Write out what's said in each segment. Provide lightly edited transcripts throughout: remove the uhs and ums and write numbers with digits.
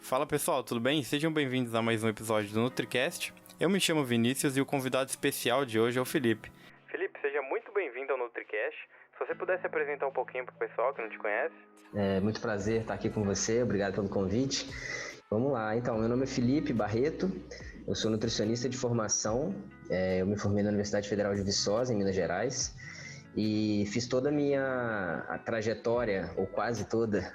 Fala pessoal, tudo bem? Sejam bem-vindos a mais um episódio do NutriCast. Eu me chamo Vinícius e o convidado especial de hoje é o Felipe. Felipe, seja muito bem-vindo ao NutriCast. Se você pudesse apresentar um pouquinho para o pessoal que não te conhece. É muito prazer estar aqui com você, obrigado pelo convite. Vamos lá, então, meu nome é Felipe Barreto, eu sou nutricionista de formação, eu me formei na Universidade Federal de Viçosa, em Minas Gerais, e fiz toda a minha trajetória, ou quase toda,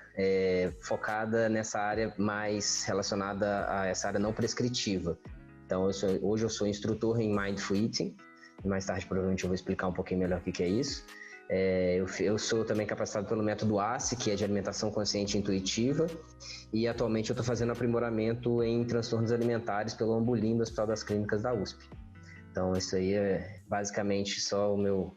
focada nessa área mais relacionada a essa área não prescritiva. Então, hoje eu sou instrutor em Mindful Eating, e mais tarde provavelmente eu vou explicar um pouquinho melhor o que é isso. Eu sou também capacitado pelo método ACE, que é de alimentação consciente e intuitiva, e atualmente eu estou fazendo aprimoramento em transtornos alimentares pelo Ambulim do Hospital das Clínicas da USP. Então isso aí é basicamente só minha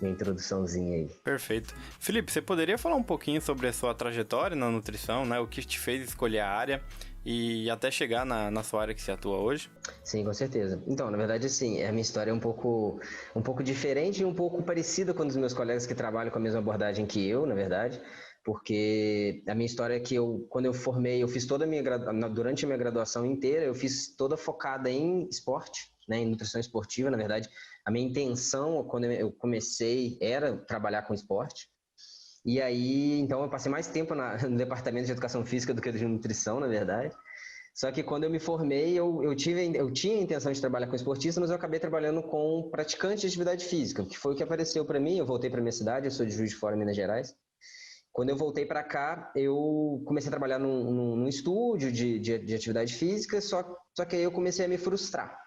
introduçãozinha aí. Perfeito. Felipe, você poderia falar um pouquinho sobre a sua trajetória na nutrição, né? O que te fez escolher a área e até chegar na sua área que você atua hoje? Sim, com certeza. Então, na verdade, assim, a minha história é um pouco diferente e um pouco parecida com os meus colegas que trabalham com a mesma abordagem que eu, na verdade, porque a minha história é que quando eu formei, eu fiz toda durante a minha graduação inteira, eu fiz toda focada em esporte, né, em nutrição esportiva. Na verdade, a minha intenção, quando eu comecei, era trabalhar com esporte. E aí, então, eu passei mais tempo no departamento de educação física do que de nutrição, na verdade. Só que quando eu me formei, eu tinha a intenção de trabalhar com esportista, mas eu acabei trabalhando com praticante de atividade física, que foi o que apareceu para mim. Eu voltei para minha cidade, eu sou de Juiz de Fora, Minas Gerais. Quando eu voltei para cá, eu comecei a trabalhar num estúdio de atividade física, só que aí eu comecei a me frustrar.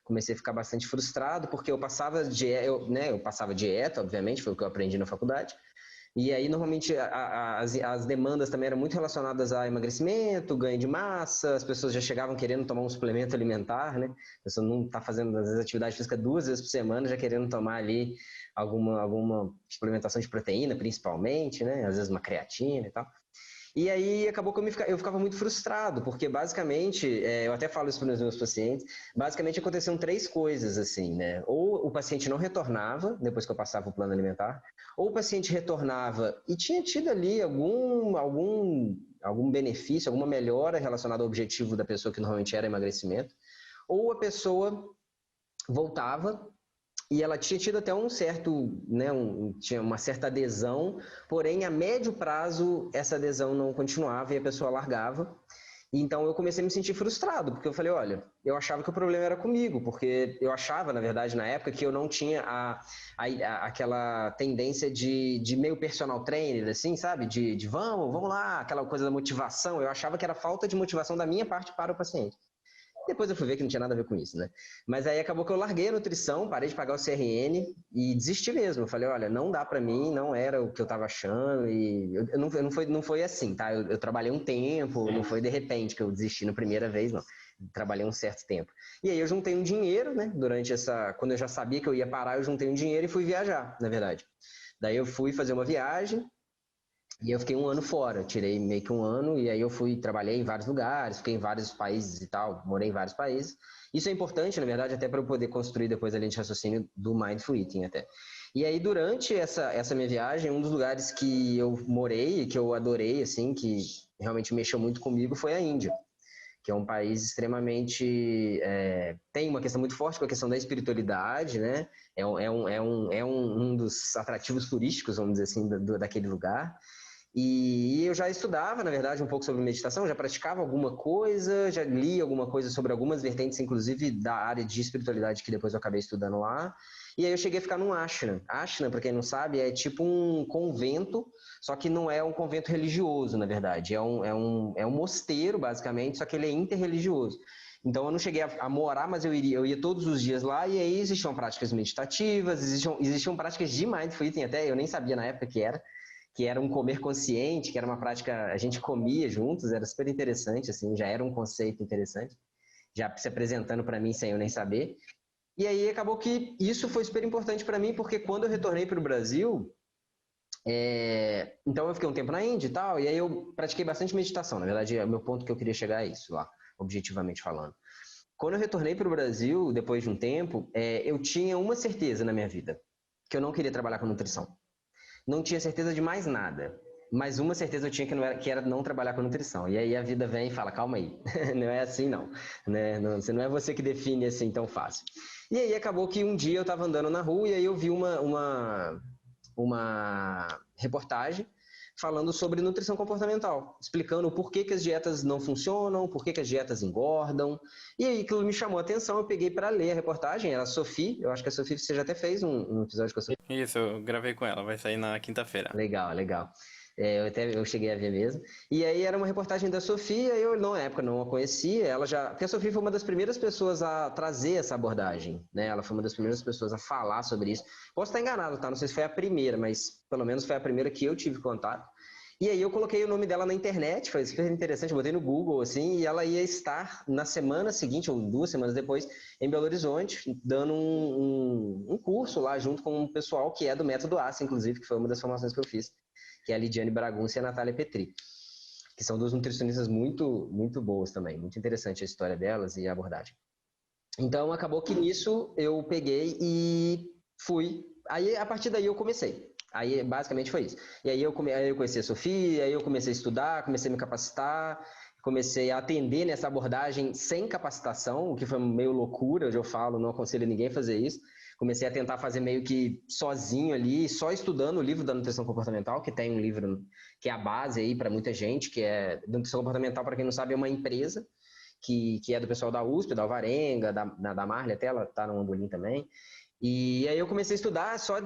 Comecei a ficar bastante frustrado, porque eu passava dieta, obviamente, foi o que eu aprendi na faculdade. E aí, normalmente, as demandas também eram muito relacionadas a emagrecimento, ganho de massa, as pessoas já chegavam querendo tomar um suplemento alimentar, né? A pessoa não está fazendo, às vezes, atividade física 2 vezes por semana, já querendo tomar ali alguma suplementação de proteína, principalmente, né? Às vezes uma creatina e tal. E aí acabou que eu ficava muito frustrado, porque basicamente, eu até falo isso para os meus pacientes, basicamente aconteciam 3 coisas, assim, né? Ou o paciente não retornava, depois que eu passava o plano alimentar, ou o paciente retornava e tinha tido ali algum benefício, alguma melhora relacionada ao objetivo da pessoa, que normalmente era emagrecimento, ou a pessoa voltava e ela tinha tido até um certo, né, tinha uma certa adesão, porém a médio prazo essa adesão não continuava e a pessoa largava. Então eu comecei a me sentir frustrado, porque eu falei, olha, eu achava que o problema era comigo, porque eu achava, na verdade, na época, que eu não tinha aquela tendência de meio personal trainer, assim, sabe? De vamos lá, aquela coisa da motivação. Eu achava que era falta de motivação da minha parte para o paciente. Depois eu fui ver que não tinha nada a ver com isso, né? Mas aí acabou que eu larguei a nutrição, parei de pagar o CRN e desisti mesmo. Eu falei, olha, não dá pra mim, não era o que eu tava achando e não foi assim, tá? Eu trabalhei um tempo, não foi de repente que eu desisti na primeira vez, não. Trabalhei um certo tempo. E aí eu juntei um dinheiro, né? Quando eu já sabia que eu ia parar, eu juntei um dinheiro e fui viajar, na verdade. Daí eu fui fazer uma viagem, e eu fiquei um ano fora, tirei meio que um ano, e aí eu trabalhei em vários lugares, fiquei em vários países e tal, morei em vários países. Isso é importante, na verdade, até para eu poder construir depois a linha de raciocínio do Mindful Eating até. E aí, durante essa minha viagem, um dos lugares que eu morei, que eu adorei, assim, que realmente mexeu muito comigo, foi a Índia, que é um país extremamente... tem uma questão muito forte com a questão da espiritualidade, né? Um dos atrativos turísticos, vamos dizer assim, daquele lugar. E eu já estudava, na verdade, um pouco sobre meditação, já praticava alguma coisa, já li alguma coisa sobre algumas vertentes, inclusive da área de espiritualidade, que depois eu acabei estudando lá. E aí eu cheguei a ficar num ashrama. Ashrama, para quem não sabe, é tipo um convento, só que não é um convento religioso, na verdade. É um mosteiro, basicamente, só que ele é interreligioso. Então eu não cheguei a morar, mas eu ia todos os dias lá, e aí existiam práticas meditativas, existiam práticas de mindful eating até, eu nem sabia na época que era um comer consciente, que era uma prática, a gente comia juntos, era super interessante, assim, já era um conceito interessante, já se apresentando para mim sem eu nem saber. E aí acabou que isso foi super importante para mim, porque quando eu retornei para o Brasil, então eu fiquei um tempo na Índia e tal, e aí eu pratiquei bastante meditação, na verdade, o meu ponto que eu queria chegar é isso lá, objetivamente falando. Quando eu retornei para o Brasil, depois de um tempo, eu tinha uma certeza na minha vida, que eu não queria trabalhar com nutrição. Não tinha certeza de mais nada. Mas uma certeza eu tinha que era não trabalhar com nutrição. E aí a vida vem e fala, calma aí, não é assim não, né? Não é você que define assim tão fácil. E aí acabou que um dia eu estava andando na rua e aí eu vi uma reportagem falando sobre nutrição comportamental, explicando por que as dietas não funcionam, por que as dietas engordam. E aí aquilo me chamou a atenção, eu peguei para ler a reportagem, era a Sophie, eu acho que a Sophie, você já até fez um episódio com a Sophie. Isso, eu gravei com ela, vai sair na quinta-feira. Legal, legal. Eu cheguei a ver mesmo. E aí era uma reportagem da Sofia, eu na época não a conhecia, porque a Sofia foi uma das primeiras pessoas a trazer essa abordagem, né? Ela foi uma das primeiras pessoas a falar sobre isso. Posso estar enganado, tá? Não sei se foi a primeira, mas pelo menos foi a primeira que eu tive contato. E aí eu coloquei o nome dela na internet, foi super interessante, eu botei no Google, assim, e ela ia estar na semana seguinte, ou 2 semanas depois, em Belo Horizonte, dando um curso lá, junto com um pessoal que é do Método ACE, inclusive, que foi uma das formações que eu fiz, que é a Lidiane Bragunça e a Natália Petri, que são duas nutricionistas muito, muito boas também, muito interessante a história delas e a abordagem. Então, acabou que nisso eu peguei e fui. Aí, a partir daí, eu comecei. Aí, basicamente, foi isso. E aí, eu conheci a Sofia, aí eu comecei a estudar, comecei a me capacitar, comecei a atender nessa abordagem sem capacitação, o que foi meio loucura, hoje eu falo, não aconselho ninguém a fazer isso. Comecei a tentar fazer meio que sozinho ali, só estudando o livro da nutrição comportamental, que tem um livro que é a base aí para muita gente, que é nutrição comportamental, para quem não sabe, é uma empresa que é do pessoal da USP, da Alvarenga, da Marli, até ela tá no Ambolim também. E aí eu comecei a estudar, só,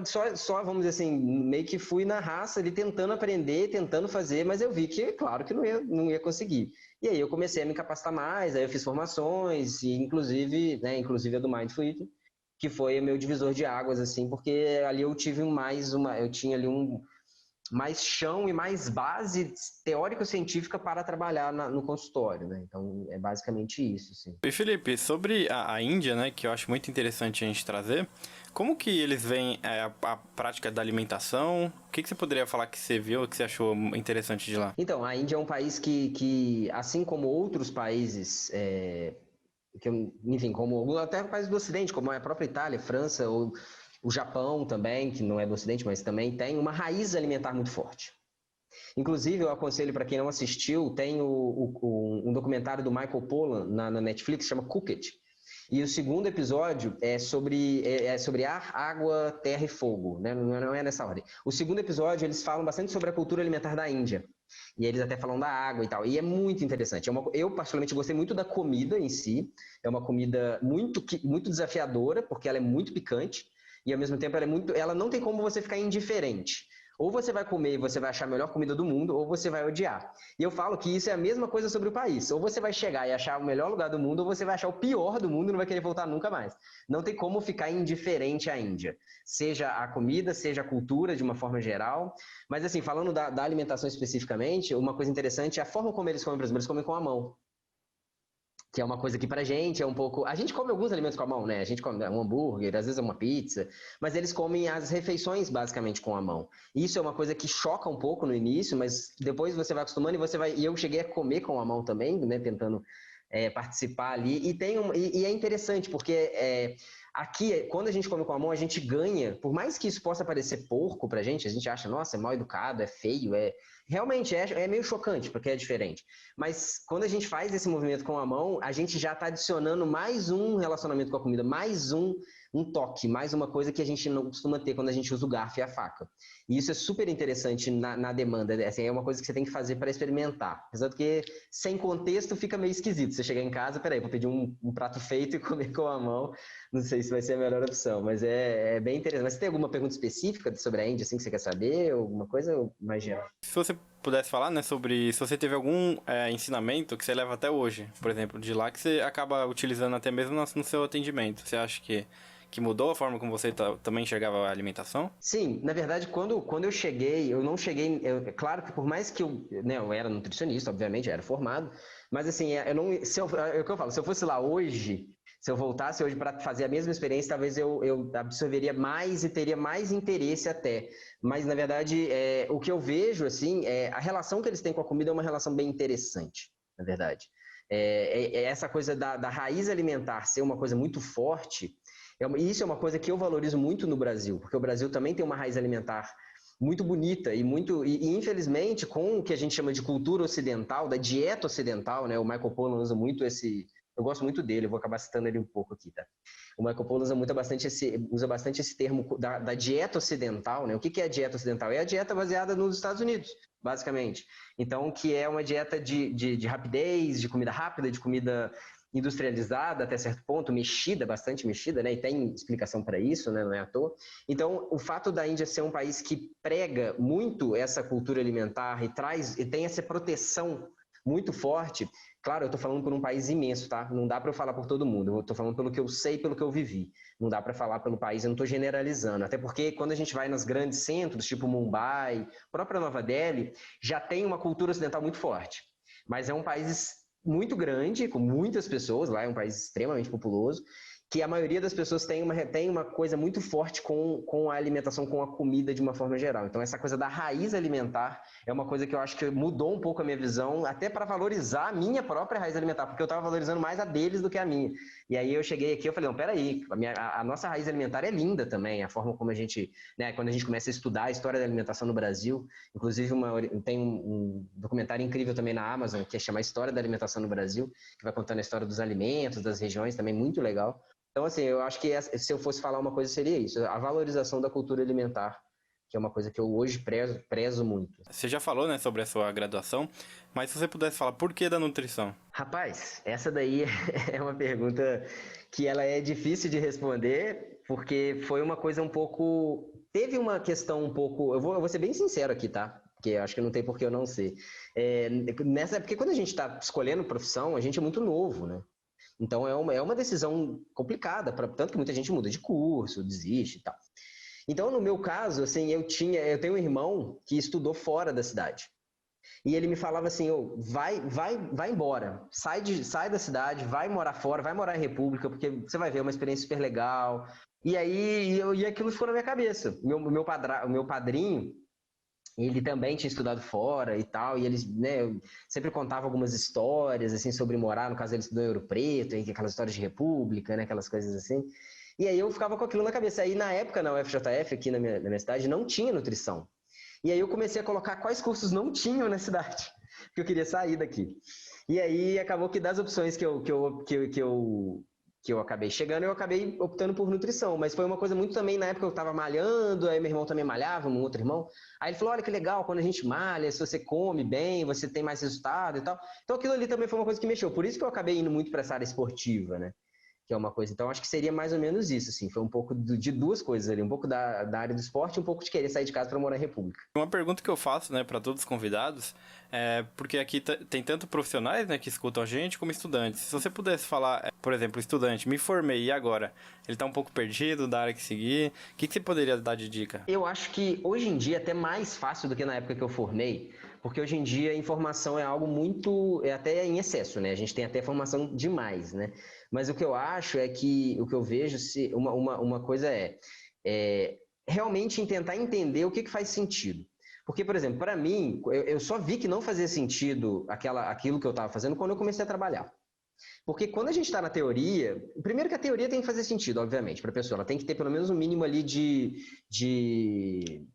vamos dizer assim, meio que fui na raça ali, tentando aprender, tentando fazer, mas eu vi que, claro, que não ia conseguir. E aí eu comecei a me capacitar mais, aí eu fiz formações, e inclusive a do Mindful Eating, que foi o meu divisor de águas, assim, porque ali eu tive eu tinha ali mais chão e mais base teórico-científica para trabalhar no consultório, né? Então, é basicamente isso, assim. E Felipe, sobre a Índia, né, que eu acho muito interessante a gente trazer, como que eles veem a prática da alimentação? O que você poderia falar que você viu, que você achou interessante de lá? Então, a Índia é um país que assim como outros países, enfim, como até países do Ocidente, como a própria Itália, França, ou o Japão também, que não é do Ocidente, mas também tem uma raiz alimentar muito forte. Inclusive, eu aconselho para quem não assistiu, tem um documentário do Michael Pollan na Netflix, chama Cooked. E o segundo episódio é sobre ar, água, terra e fogo, né? Não é nessa ordem. O segundo episódio, eles falam bastante sobre a cultura alimentar da Índia. E eles até falam da água e tal. E é muito interessante. Eu, particularmente, gostei muito da comida em si. É uma comida muito, muito desafiadora, porque ela é muito picante. E, ao mesmo tempo, ela não tem como você ficar indiferente. Ou você vai comer e você vai achar a melhor comida do mundo, ou você vai odiar. E eu falo que isso é a mesma coisa sobre o país. Ou você vai chegar e achar o melhor lugar do mundo, ou você vai achar o pior do mundo e não vai querer voltar nunca mais. Não tem como ficar indiferente à Índia. Seja a comida, seja a cultura, de uma forma geral. Mas, assim, falando da alimentação especificamente, uma coisa interessante é a forma como eles comem, por exemplo, eles comem com a mão. Que é uma coisa que pra gente é um pouco... A gente come alguns alimentos com a mão, né? A gente come um hambúrguer, às vezes uma pizza, mas eles comem as refeições basicamente com a mão. Isso é uma coisa que choca um pouco no início, mas depois você vai acostumando e eu cheguei a comer com a mão também, né? Tentando participar ali. E é interessante, porque aqui, quando a gente come com a mão, a gente ganha, por mais que isso possa parecer porco pra gente, a gente acha, nossa, é mal educado, é feio, realmente é meio chocante, porque é diferente. Mas quando a gente faz esse movimento com a mão, a gente já está adicionando mais um relacionamento com a comida, mais um toque, mais uma coisa que a gente não costuma ter quando a gente usa o garfo e a faca. E isso é super interessante na demanda. Assim, é uma coisa que você tem que fazer para experimentar. Apesar de que, sem contexto, fica meio esquisito. Você chegar em casa, peraí, vou pedir um prato feito e comer com a mão. Não sei se vai ser a melhor opção, mas é bem interessante. Mas você tem alguma pergunta específica sobre a Índia, assim, que você quer saber? Alguma coisa mais geral? Se você pudesse falar, né, sobre se você teve algum ensinamento que você leva até hoje, por exemplo, de lá que você acaba utilizando até mesmo no seu atendimento. Você acha que mudou a forma como você também enxergava a alimentação? Sim, na verdade, quando eu cheguei, eu não cheguei. Claro que por mais que eu era nutricionista, obviamente, eu era formado, mas assim, eu não. É o que eu falo, se eu fosse lá hoje, se eu voltasse hoje para fazer a mesma experiência, talvez eu absorveria mais e teria mais interesse até. Mas, na verdade, o que eu vejo, assim, a relação que eles têm com a comida é uma relação bem interessante, na verdade. Essa coisa da raiz alimentar ser uma coisa muito forte. E isso é uma coisa que eu valorizo muito no Brasil, porque o Brasil também tem uma raiz alimentar muito bonita e infelizmente com o que a gente chama de cultura ocidental, da dieta ocidental, né? O Michael Pollan usa muito eu gosto muito dele, eu vou acabar citando ele um pouco aqui, tá? O Michael Pollan usa bastante esse termo da dieta ocidental, né? O que é a dieta ocidental? É a dieta baseada nos Estados Unidos, basicamente. Então, que é uma dieta de rapidez, de comida rápida, de comida industrializada até certo ponto, bastante mexida, né? E tem explicação para isso, né? Não é à toa. Então, o fato da Índia ser um país que prega muito essa cultura alimentar e tem essa proteção muito forte. Claro, eu estou falando por um país imenso, tá? Não dá para eu falar por todo mundo. Eu estou falando pelo que eu sei, pelo que eu vivi. Não dá para falar pelo país, eu não estou generalizando. Até porque quando a gente vai nos grandes centros, tipo Mumbai, própria Nova Delhi, já tem uma cultura ocidental muito forte. Mas é um país muito grande, com muitas pessoas, lá é um país extremamente populoso, que a maioria das pessoas tem uma coisa muito forte com a alimentação, com a comida de uma forma geral. Então, essa coisa da raiz alimentar é uma coisa que eu acho que mudou um pouco a minha visão, até para valorizar a minha própria raiz alimentar, porque eu estava valorizando mais a deles do que a minha. E aí eu cheguei aqui e falei, não, peraí, a nossa raiz alimentar é linda também, a forma como a gente, né, quando a gente começa a estudar a história da alimentação no Brasil, inclusive tem um documentário incrível também na Amazon, que chama A História da Alimentação no Brasil, que vai contando a história dos alimentos, das regiões, também muito legal. Então, assim, eu acho que se eu fosse falar uma coisa, seria isso, a valorização da cultura alimentar, que é uma coisa que eu hoje prezo muito. Você já falou, né, sobre a sua graduação, mas se você pudesse falar por que da nutrição? Rapaz, essa daí é uma pergunta que ela é difícil de responder, porque foi uma coisa um pouco... Teve uma questão um pouco... Eu vou ser bem sincero aqui, tá? Porque eu acho que não tem por que eu não ser. Porque quando a gente está escolhendo profissão, a gente é muito novo, né? Então é uma decisão complicada, tanto que muita gente muda de curso, desiste e tal. Então, no meu caso, assim, eu tenho um irmão que estudou fora da cidade. E ele me falava assim, vai embora, sai da cidade, vai morar fora, vai morar em República, porque você vai ver uma experiência super legal. E aí, e aquilo ficou na minha cabeça. O meu padrinho, ele também tinha estudado fora e tal, e eles, né, sempre contava algumas histórias, assim, sobre morar, no caso ele estudou em Ouro Preto, aquelas histórias de república, né, aquelas coisas assim, e aí eu ficava com aquilo na cabeça. Aí na época, na UFJF, aqui na minha cidade, não tinha nutrição. E aí eu comecei a colocar quais cursos não tinham na cidade, porque eu queria sair daqui. E aí acabou que das opções que eu acabei chegando, eu acabei optando por nutrição, mas foi uma coisa muito também, na época eu estava malhando, aí meu irmão também malhava, um outro irmão, aí ele falou, olha que legal, quando a gente malha, se você come bem, você tem mais resultado e tal, então aquilo ali também foi uma coisa que mexeu, por isso que eu acabei indo muito para essa área esportiva, né, que é uma coisa, então acho que seria mais ou menos isso, assim, foi um pouco de duas coisas ali, um pouco da área do esporte e um pouco de querer sair de casa para morar em República. Uma pergunta que eu faço, né, para todos os convidados, porque aqui tem tanto profissionais, né, que escutam a gente, como estudantes. Se você pudesse falar, por exemplo, estudante, me formei, e agora? Ele tá um pouco perdido da área que seguir, o que você poderia dar de dica? Eu acho que hoje em dia é até mais fácil do que na época que eu formei, porque hoje em dia a informação é algo muito, até em excesso, né? A gente tem até informação demais, né? Mas o que eu acho é que, o que eu vejo, uma coisa realmente tentar entender o que faz sentido. Porque, por exemplo, para mim, eu só vi que não fazia sentido aquilo que eu estava fazendo quando eu comecei a trabalhar. Porque quando a gente está na teoria, primeiro que a teoria tem que fazer sentido, obviamente, para a pessoa. Ela tem que ter pelo menos um mínimo ali de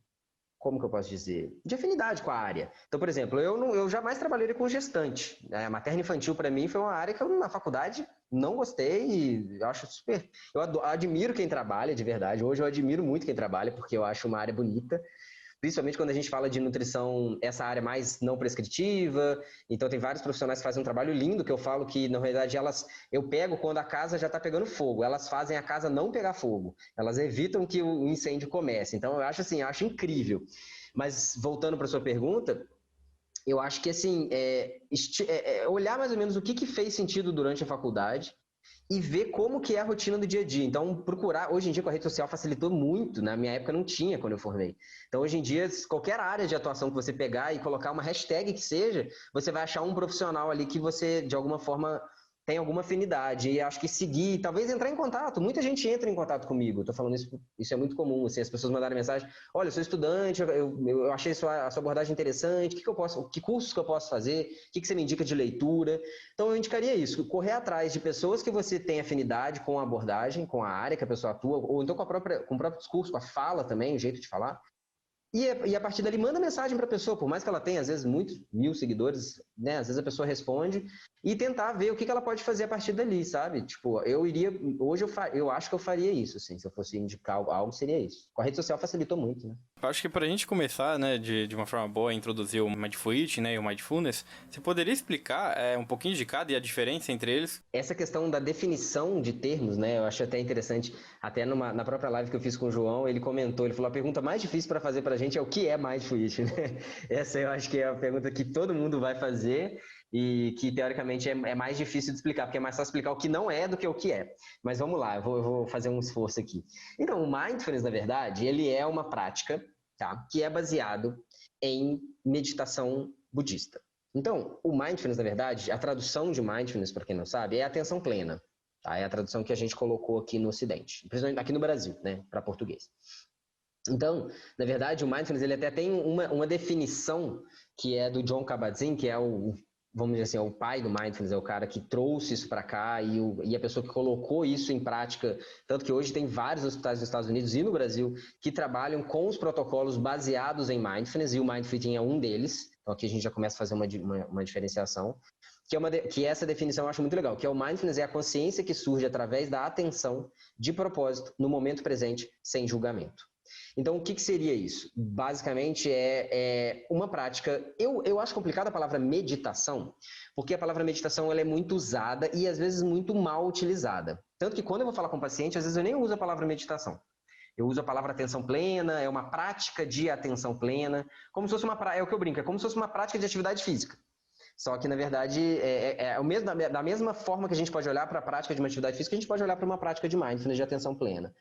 como que eu posso dizer? De afinidade com a área. Então, por exemplo, eu jamais trabalharia com gestante. A materno infantil, para mim, foi uma área que eu, na faculdade, não gostei e eu acho super... Eu admiro quem trabalha, de verdade. Hoje eu admiro muito quem trabalha, porque eu acho uma área bonita. Principalmente quando a gente fala de nutrição, essa área mais não prescritiva. Então, tem vários profissionais que fazem um trabalho lindo, que eu falo que, na verdade, eu pego quando a casa já está pegando fogo. Elas fazem a casa não pegar fogo. Elas evitam que o incêndio comece. Então, eu acho assim, eu acho incrível. Mas, voltando para a sua pergunta, eu acho que, assim, olhar mais ou menos o que fez sentido durante a faculdade e ver como que é a rotina do dia a dia. Então, procurar, hoje em dia com a rede social facilitou muito, na minha época não tinha quando eu formei. Então, hoje em dia, qualquer área de atuação que você pegar e colocar uma hashtag que seja, você vai achar um profissional ali que você, de alguma forma, tem alguma afinidade. E acho que seguir, talvez entrar em contato. Muita gente entra em contato comigo. Estou falando isso é muito comum, assim, as pessoas mandarem mensagem, olha, eu sou estudante, eu achei a sua abordagem interessante, que cursos que eu posso fazer, o que você me indica de leitura. Então, eu indicaria isso, correr atrás de pessoas que você tem afinidade com a abordagem, com a área que a pessoa atua, ou então com o próprio discurso, com a fala também, o jeito de falar, E a partir dali manda mensagem para a pessoa, por mais que ela tenha, às vezes, muitos 1.000 seguidores, né? Às vezes a pessoa responde e tentar ver o que ela pode fazer a partir dali, sabe? Tipo, hoje eu acho que eu faria isso, assim, se eu fosse indicar algo, seria isso. Com a rede social facilitou muito, né? Eu acho que pra gente começar, né, de uma forma boa, a introduzir o Mindful Eating, né, e o Mindfulness, você poderia explicar um pouquinho de cada e a diferença entre eles? Essa questão da definição de termos, né, eu acho até interessante, até na própria live que eu fiz com o João, ele comentou, ele falou, a pergunta mais difícil para fazer pra gente é o que é Mindful Eating, né? Essa eu acho que é a pergunta que todo mundo vai fazer e que, teoricamente, é mais difícil de explicar, porque é mais fácil explicar o que não é do que o que é. Mas vamos lá, eu vou fazer um esforço aqui. Então, o Mindfulness, na verdade, ele é uma prática, tá, que é baseado em meditação budista. Então, o Mindfulness, na verdade, a tradução de Mindfulness, para quem não sabe, é atenção plena. Tá? É a tradução que a gente colocou aqui no Ocidente, principalmente aqui no Brasil, né, para português. Então, na verdade, o Mindfulness ele até tem uma definição que é do Jon Kabat-Zinn, que é vamos dizer assim, é o pai do Mindfulness, é o cara que trouxe isso para cá e a pessoa que colocou isso em prática, tanto que hoje tem vários hospitais nos Estados Unidos e no Brasil que trabalham com os protocolos baseados em Mindfulness, e o Mindful Eating é um deles. Então aqui a gente já começa a fazer uma diferenciação, que essa definição eu acho muito legal, que é o Mindfulness é a consciência que surge através da atenção de propósito no momento presente, sem julgamento. Então, o que seria isso? Basicamente, é uma prática... Eu acho complicada a palavra meditação, porque a palavra meditação ela é muito usada e, às vezes, muito mal utilizada. Tanto que, quando eu vou falar com o paciente, às vezes eu nem uso a palavra meditação. Eu uso a palavra atenção plena, é uma prática de atenção plena, como se fosse é o que eu brinco, é como se fosse uma prática de atividade física. Só que, na verdade, da mesma forma que a gente pode olhar para a prática de uma atividade física, a gente pode olhar para uma prática de mindfulness, de atenção plena.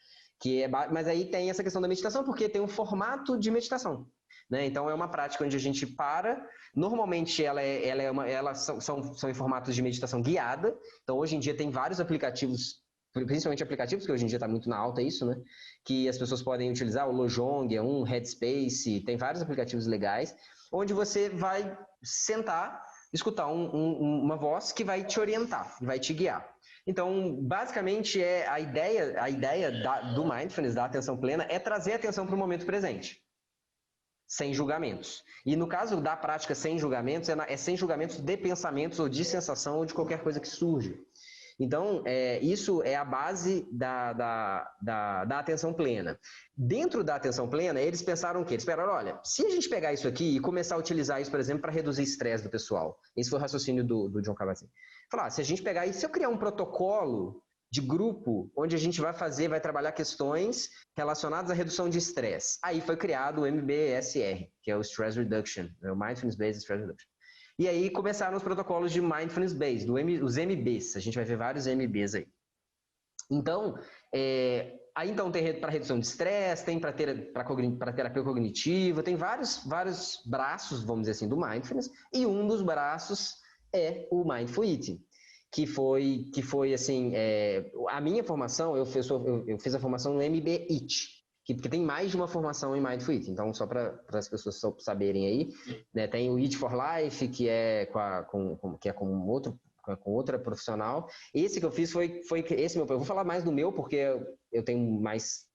Mas aí tem essa questão da meditação, porque tem um formato de meditação. Né? Então, é uma prática onde a gente para. Normalmente, elas são em formatos de meditação guiada. Então, hoje em dia, tem vários aplicativos, principalmente aplicativos, que hoje em dia está muito na alta isso, né? Que as pessoas podem utilizar. O Lojong é um, Headspace, tem vários aplicativos legais, onde você vai sentar, escutar uma voz que vai te orientar, vai te guiar. Então, basicamente, a ideia do Mindfulness, da atenção plena, é trazer a atenção para o momento presente, sem julgamentos. E no caso da prática sem julgamentos, é sem julgamentos de pensamentos ou de sensação ou de qualquer coisa que surge. Então, isso é a base da atenção plena. Dentro da atenção plena, eles pensaram o quê? Eles pensaram, olha, se a gente pegar isso aqui e começar a utilizar isso, por exemplo, para reduzir estresse do pessoal. Esse foi o raciocínio do Jon Kabat-Zinn. Falar, se a gente pegar e se eu criar um protocolo de grupo, onde a gente vai trabalhar questões relacionadas à redução de estresse. Aí foi criado o MBSR, que é o Stress Reduction, o Mindfulness Based Stress Reduction. E aí começaram os protocolos de Mindfulness Based, os MBs, a gente vai ver vários MBs aí. Então, aí então tem para redução de estresse, tem para terapia cognitiva, tem vários braços, vamos dizer assim, do Mindfulness, e um dos braços é o Mindful Eating, que foi assim, a minha formação, eu fiz a formação no MB-IT, que tem mais de uma formação em Mindful Eating, então só para as pessoas saberem aí, né, tem o Eat for Life, que é com outra profissional. Esse que eu fiz foi esse meu. Eu vou falar mais do meu, porque eu tenho mais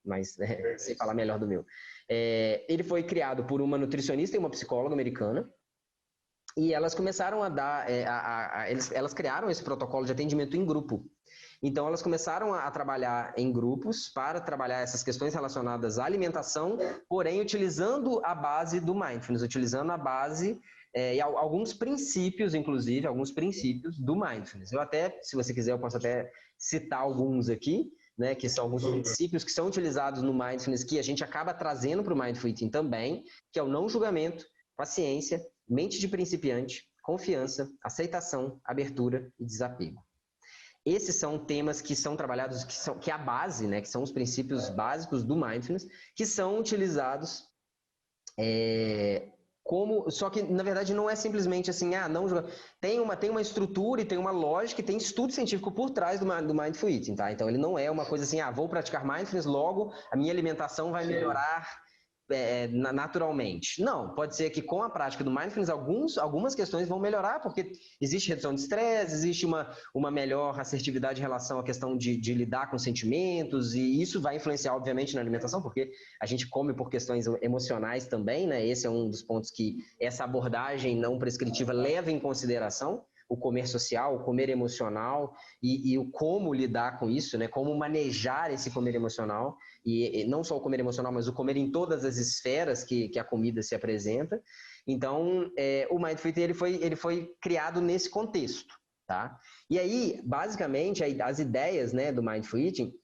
sei falar melhor do meu. Ele foi criado por uma nutricionista e uma psicóloga americana, e elas começaram a dar, elas criaram esse protocolo de atendimento em grupo. Então, elas começaram a trabalhar em grupos para trabalhar essas questões relacionadas à alimentação, porém utilizando a base do Mindfulness, utilizando a base e alguns princípios, inclusive, alguns princípios do Mindfulness. Eu até, se você quiser, eu posso até citar alguns aqui, né, que são alguns princípios que são utilizados no Mindfulness, que a gente acaba trazendo para o Mindful Eating também, que é o não julgamento, paciência, mente de principiante, confiança, aceitação, abertura e desapego. Esses são temas que são trabalhados, que é a base, né, que são os princípios básicos do Mindfulness, que são utilizados só que, na verdade, não é simplesmente assim, não tem uma estrutura e tem uma lógica e tem estudo científico por trás do Mindful Eating, tá? Então, ele não é uma coisa assim, vou praticar Mindfulness, logo a minha alimentação vai melhorar naturalmente. Não, pode ser que com a prática do mindfulness algumas questões vão melhorar, porque existe redução de estresse, existe uma melhor assertividade em relação à questão de lidar com sentimentos, e isso vai influenciar, obviamente, na alimentação, porque a gente come por questões emocionais também, né? Esse é um dos pontos que essa abordagem não prescritiva leva em consideração, o comer social, o comer emocional e o como lidar com isso, né? Como manejar esse comer emocional, e não só o comer emocional, mas o comer em todas as esferas que a comida se apresenta. Então, o Mindful Eating ele foi criado nesse contexto, tá? E aí, basicamente, as ideias, né, do Mindful Eating,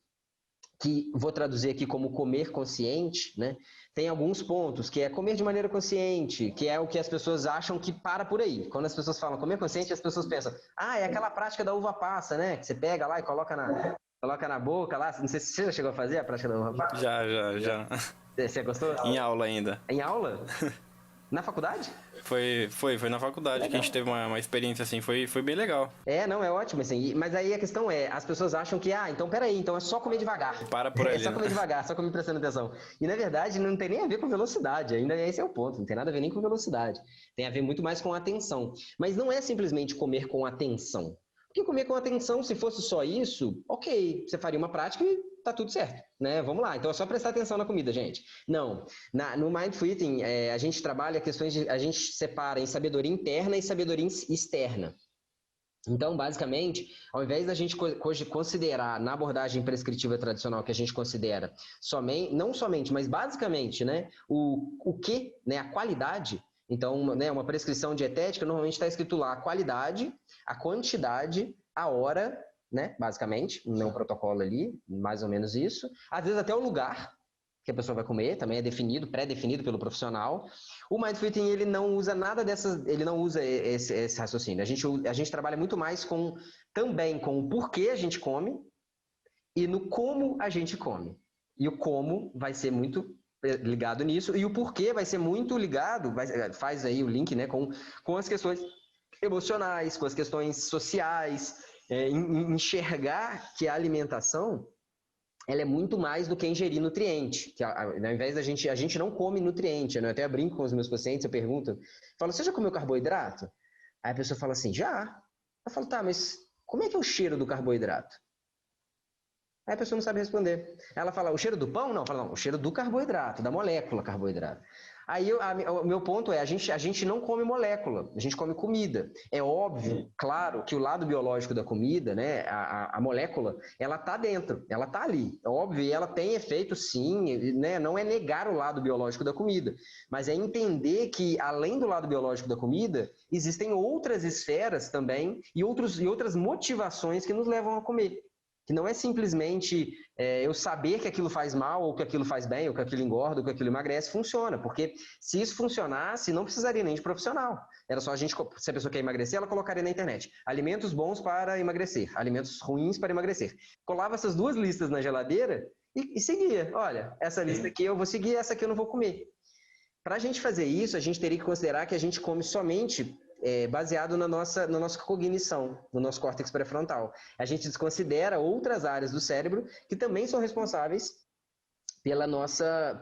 que vou traduzir aqui como comer consciente, né? Tem alguns pontos, que é comer de maneira consciente, que é o que as pessoas acham que para por aí. Quando as pessoas falam comer consciente, as pessoas pensam, é aquela prática da uva passa, né? Que você pega lá e coloca na boca lá. Não sei se você já chegou a fazer a prática da uva passa. Já. Você gostou? Em aula ainda. Em aula? Na faculdade? Foi na faculdade legal. Que a gente teve uma experiência assim, foi bem legal. Não, é ótimo, assim, mas aí a questão as pessoas acham que, então peraí, então é só comer devagar. Para por ali, É só comer devagar, só comer prestando atenção. E na verdade não tem nem a ver com velocidade, ainda esse é o ponto, não tem nada a ver nem com velocidade. Tem a ver muito mais com atenção. Mas não é simplesmente comer com atenção. Porque comer com atenção, se fosse só isso, ok, você faria uma prática e tá tudo certo, né? Vamos lá, então é só prestar atenção na comida, gente. Não, no Mindful Eating, a gente trabalha questões a gente separa em sabedoria interna e sabedoria externa. Então, basicamente, ao invés da gente considerar na abordagem prescritiva tradicional que a gente considera não somente, mas basicamente, né, o que, né, a qualidade. Então, né, uma prescrição dietética normalmente está escrito lá a qualidade, a quantidade, a hora, né, basicamente, no protocolo ali, mais ou menos isso. Às vezes até o lugar que a pessoa vai comer, também é definido, pré-definido pelo profissional. O Mindful Eating, ele não usa nada dessas, ele não usa esse raciocínio. A gente trabalha muito mais também com o porquê a gente come e no como a gente come. E o como vai ser muito ligado nisso, e o porquê vai ser muito ligado, faz aí o link, né, com as questões emocionais, com as questões sociais, enxergar que a alimentação ela é muito mais do que ingerir nutriente, que ao invés a gente não come nutriente, né? Eu até brinco com os meus pacientes, eu pergunto, falo, você já comeu carboidrato? Aí a pessoa fala assim, já. Eu falo, tá, mas como é que é o cheiro do carboidrato? Aí a pessoa não sabe responder. Ela fala, o cheiro do pão? Não, fala, não, o cheiro do carboidrato, da molécula carboidrato. Aí o meu ponto a gente não come molécula, a gente come comida. É óbvio, claro, que o lado biológico da comida, né, a molécula, ela tá dentro, ela tá ali. É óbvio, e ela tem efeito sim, né, não é negar o lado biológico da comida, mas é entender que além do lado biológico da comida, existem outras esferas também e outras motivações que nos levam a comer. Que não é simplesmente eu saber que aquilo faz mal, ou que aquilo faz bem, ou que aquilo engorda, ou que aquilo emagrece, funciona. Porque se isso funcionasse, não precisaria nem de profissional. Era só se a pessoa quer emagrecer, ela colocaria na internet. Alimentos bons para emagrecer, alimentos ruins para emagrecer. Colava essas duas listas na geladeira e seguia. Olha, essa lista aqui eu vou seguir, essa aqui eu não vou comer. Para a gente fazer isso, a gente teria que considerar que a gente come somente baseado na nossa cognição, no nosso córtex pré-frontal. A gente desconsidera outras áreas do cérebro que também são responsáveis pela nossa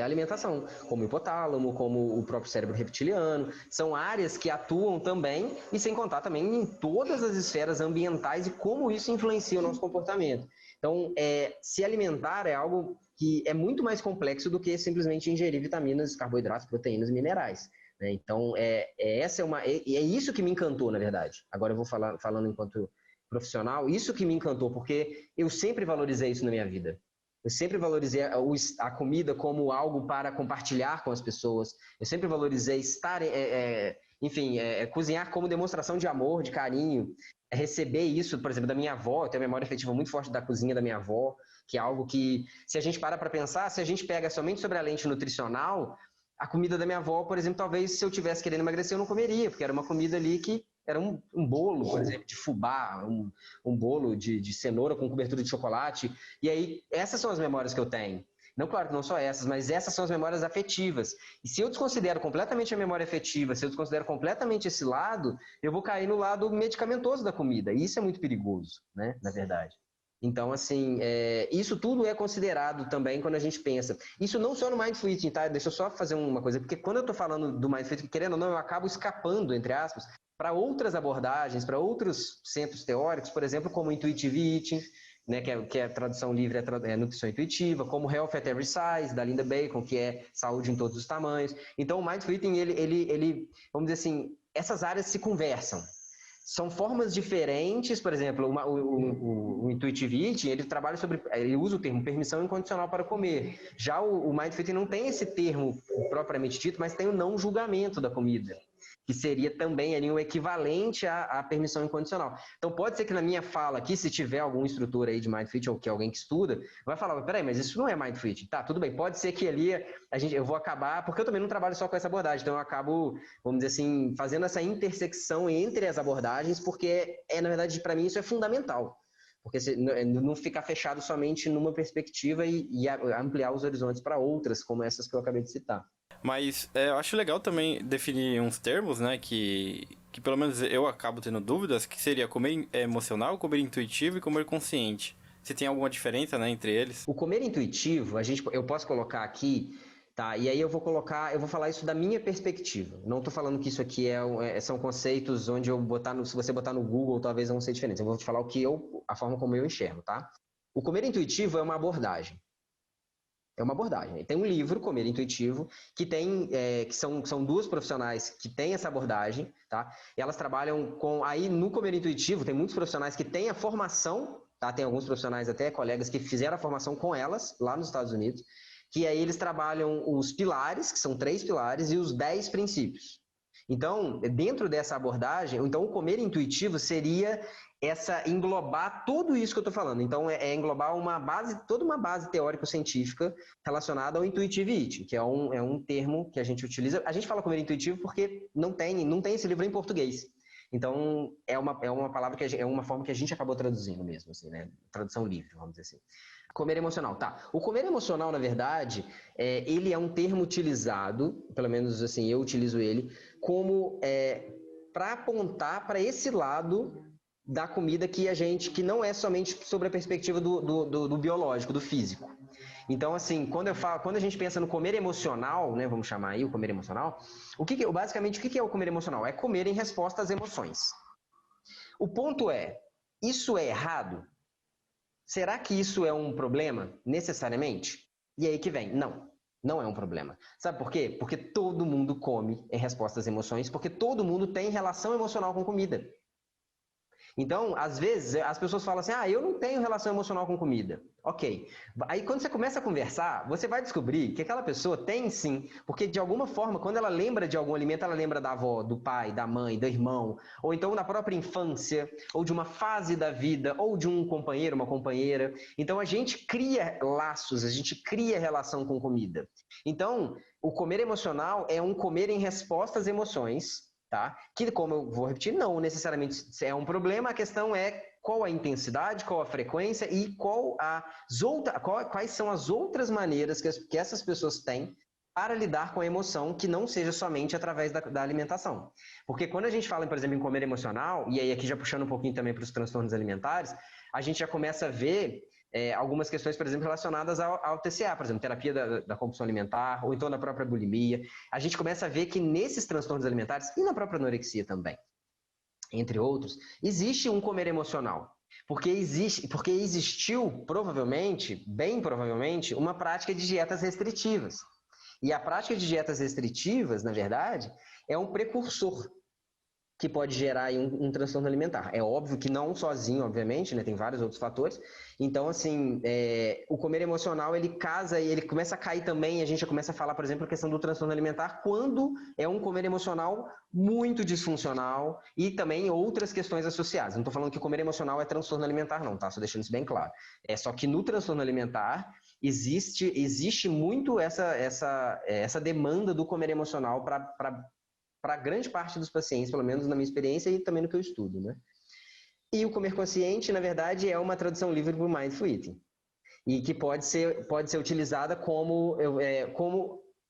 alimentação, como o hipotálamo, como o próprio cérebro reptiliano. São áreas que atuam também, e sem contar também em todas as esferas ambientais e como isso influencia o nosso comportamento. Então, se alimentar é algo que é muito mais complexo do que simplesmente ingerir vitaminas, carboidratos, proteínas e minerais. Então, é isso que me encantou, na verdade. Agora eu vou falando enquanto profissional, isso que me encantou, porque eu sempre valorizei isso na minha vida. Eu sempre valorizei a comida como algo para compartilhar com as pessoas. Eu sempre valorizei cozinhar como demonstração de amor, de carinho. Receber isso, por exemplo, da minha avó. Eu tenho uma memória afetiva muito forte da cozinha da minha avó, que é algo que, se a gente para pensar, se a gente pega somente sobre a lente nutricional, a comida da minha avó, por exemplo, talvez se eu tivesse querendo emagrecer, eu não comeria, porque era uma comida ali que era um bolo, por exemplo, de fubá, um bolo de cenoura com cobertura de chocolate. E aí, essas são as memórias que eu tenho. Não, claro que não só essas, mas essas são as memórias afetivas. E se eu desconsidero completamente a memória afetiva, se eu desconsidero completamente esse lado, eu vou cair no lado medicamentoso da comida. E isso é muito perigoso, né, na verdade. Então, assim, isso tudo é considerado também quando a gente pensa. Isso não só no Mindful Eating, tá? Deixa eu só fazer uma coisa, porque quando eu estou falando do Mindful Eating, querendo ou não, eu acabo escapando, entre aspas, para outras abordagens, para outros centros teóricos, por exemplo, como Intuitive Eating, né, que é a tradução livre, é nutrição intuitiva, como Health at Every Size, da Linda Bacon, que é saúde em todos os tamanhos. Então, o Mindful Eating, ele, vamos dizer assim, essas áreas se conversam. São formas diferentes, por exemplo, o Intuitive Eating, ele usa o termo permissão incondicional para comer. Já o Mindful Eating não tem esse termo propriamente dito, mas tem o não julgamento da comida, que seria também ali um equivalente à permissão incondicional. Então pode ser que na minha fala aqui, se tiver algum instrutor aí de Mindful Eating ou que alguém que estuda, vai falar, peraí, mas isso não é Mindful Eating. Tá, tudo bem, pode ser que ali eu vou acabar, porque eu também não trabalho só com essa abordagem, então eu acabo, vamos dizer assim, fazendo essa intersecção entre as abordagens, porque na verdade, para mim isso é fundamental. Porque não ficar fechado somente numa perspectiva e ampliar os horizontes para outras, como essas que eu acabei de citar. Mas eu acho legal também definir uns termos, né, que pelo menos eu acabo tendo dúvidas, que seria comer emocional, comer intuitivo e comer consciente. Se tem alguma diferença, né, entre eles? O comer intuitivo, eu posso colocar aqui, tá? E aí eu vou falar isso da minha perspectiva. Não estou falando que isso aqui são conceitos onde se você botar no Google, talvez vão ser diferentes. Eu vou te falar a forma como eu enxergo, tá? O comer intuitivo é uma abordagem. É uma abordagem. Tem um livro, Comer Intuitivo, que são duas profissionais que têm essa abordagem, tá? E elas trabalham aí no Comer Intuitivo, tem muitos profissionais que têm a formação, tá? Tem alguns profissionais até, colegas, que fizeram a formação com elas, lá nos Estados Unidos, que aí eles trabalham os pilares, que são 3 pilares, e os 10 princípios. Então, dentro dessa abordagem, então o comer intuitivo seria englobar tudo isso que eu estou falando. Então, englobar toda uma base teórico-científica relacionada ao intuitive eating, que é um termo que a gente utiliza. A gente fala comer intuitivo porque não tem esse livro em português. Então, é uma palavra é uma forma que a gente acabou traduzindo mesmo, assim, né? Tradução livre, vamos dizer assim. Comer emocional, tá. O comer emocional, na verdade, ele é um termo utilizado, pelo menos assim, eu utilizo ele, como para apontar para esse lado da comida que não é somente sobre a perspectiva do biológico, do físico. Então, assim, quando a gente pensa no comer emocional, né, vamos chamar aí o comer emocional, basicamente, o que é o comer emocional? É comer em resposta às emoções. O ponto isso é errado? Será que isso é um problema, necessariamente? E aí que vem, não é um problema. Sabe por quê? Porque todo mundo come em resposta às emoções, porque todo mundo tem relação emocional com comida. Então, às vezes, as pessoas falam assim, eu não tenho relação emocional com comida. Ok. Aí, quando você começa a conversar, você vai descobrir que aquela pessoa tem sim, porque de alguma forma, quando ela lembra de algum alimento, ela lembra da avó, do pai, da mãe, do irmão, ou então da própria infância, ou de uma fase da vida, ou de um companheiro, uma companheira. Então, a gente cria laços, a gente cria relação com comida. Então, o comer emocional é um comer em resposta às emoções, tá? Que, como eu vou repetir, não necessariamente é um problema, a questão é qual a intensidade, qual a frequência e quais são as outras maneiras que essas pessoas têm para lidar com a emoção que não seja somente através da alimentação. Porque quando a gente fala, por exemplo, em comer emocional, e aí aqui já puxando um pouquinho também para os transtornos alimentares, a gente já começa a ver algumas questões, por exemplo, relacionadas ao TCA, por exemplo, terapia da compulsão alimentar, ou então da própria bulimia. A gente começa a ver que nesses transtornos alimentares, e na própria anorexia também, entre outros, existe um comer emocional. Porque existiu, provavelmente, bem provavelmente, uma prática de dietas restritivas. E a prática de dietas restritivas, na verdade, é um precursor que pode gerar aí um transtorno alimentar. É óbvio que não sozinho, obviamente, né? Tem vários outros fatores. Então, assim, o comer emocional, ele casa e ele começa a cair também, a gente já começa a falar, por exemplo, a questão do transtorno alimentar, quando é um comer emocional muito disfuncional e também outras questões associadas. Não estou falando que comer emocional é transtorno alimentar, não, tá? Só deixando isso bem claro. Só que no transtorno alimentar existe muito essa demanda do comer emocional para grande parte dos pacientes, pelo menos na minha experiência e também no que eu estudo, né? E o comer consciente, na verdade, é uma tradução livre para o Mindful Eating. E que pode ser utilizada como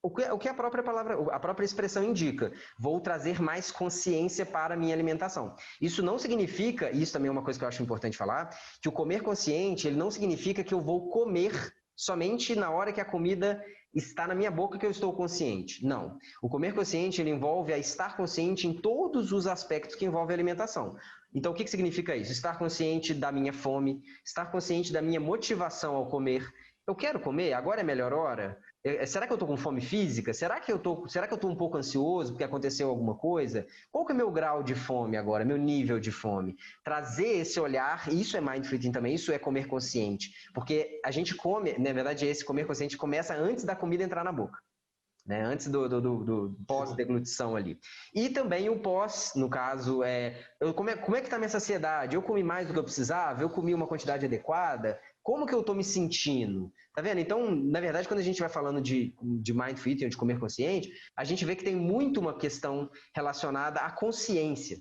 O que a própria palavra, a própria expressão indica, vou trazer mais consciência para a minha alimentação. Isso não significa, e isso também é uma coisa que eu acho importante falar, que o comer consciente, ele não significa que eu vou comer somente na hora que a comida está na minha boca que eu estou consciente. Não. O comer consciente, ele envolve a estar consciente em todos os aspectos que envolvem a alimentação. Então, o que significa isso? Estar consciente da minha fome, estar consciente da minha motivação ao comer. Eu quero comer? Agora é a melhor hora? Será que eu estou com fome física? Será que eu estou um pouco ansioso porque aconteceu alguma coisa? Qual que é o meu grau de fome agora, meu nível de fome? Trazer esse olhar, isso é mindful eating também, isso é comer consciente. Porque a gente come, na verdade, esse comer consciente começa antes da comida entrar na boca. Né, antes do pós-deglutição ali. E também o pós, no caso, como é que está a minha saciedade? Eu comi mais do que eu precisava? Eu comi uma quantidade adequada? Como que eu estou me sentindo? Tá vendo? Então, na verdade, quando a gente vai falando de mindful eating, de comer consciente, a gente vê que tem muito uma questão relacionada à consciência,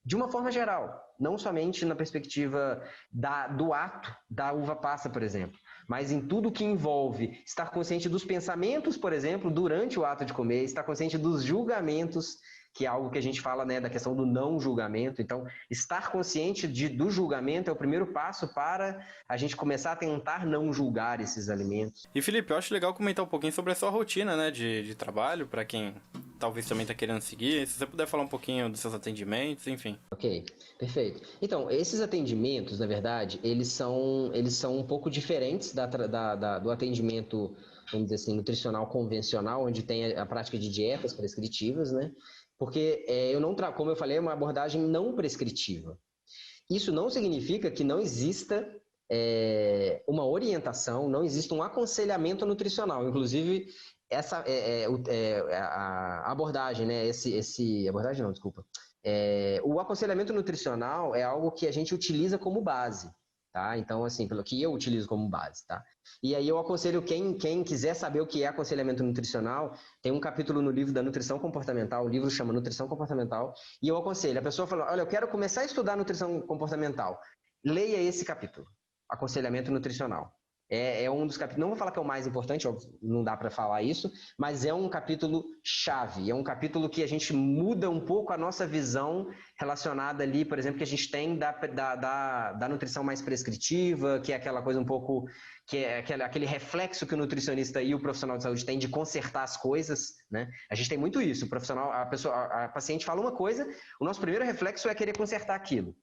de uma forma geral, não somente na perspectiva do ato da uva passa, por exemplo, mas em tudo que envolve estar consciente dos pensamentos, por exemplo, durante o ato de comer, estar consciente dos julgamentos, que é algo que a gente fala, né, da questão do não julgamento. Então, estar consciente do julgamento é o primeiro passo para a gente começar a tentar não julgar esses alimentos. E Felipe, eu acho legal comentar um pouquinho sobre a sua rotina, né, de trabalho, para quem talvez também está querendo seguir. Se você puder falar um pouquinho dos seus atendimentos, enfim. Ok, perfeito. Então, esses atendimentos, na verdade, eles são um pouco diferentes do atendimento, vamos dizer assim, nutricional convencional, onde tem a prática de dietas prescritivas, né? Porque como eu falei, é uma abordagem não prescritiva. Isso não significa que não exista uma orientação, não exista um aconselhamento nutricional. Inclusive, essa a abordagem, né? Abordagem não, desculpa. O aconselhamento nutricional é algo que a gente utiliza como base, tá? Então, assim, pelo que eu utilizo como base, tá? E aí eu aconselho quem quiser saber o que é aconselhamento nutricional, tem um capítulo no livro da nutrição comportamental, o livro chama Nutrição Comportamental, e eu aconselho, a pessoa fala, olha, eu quero começar a estudar nutrição comportamental, leia esse capítulo, aconselhamento nutricional. É um dos capítulos, não vou falar que é o mais importante, não dá para falar isso, mas é um capítulo chave, é um capítulo que a gente muda um pouco a nossa visão relacionada ali, por exemplo, que a gente tem da nutrição mais prescritiva, que é aquela coisa um pouco, que é aquele reflexo que o nutricionista e o profissional de saúde têm de consertar as coisas, né? A gente tem muito isso, a paciente fala uma coisa, o nosso primeiro reflexo é querer consertar aquilo.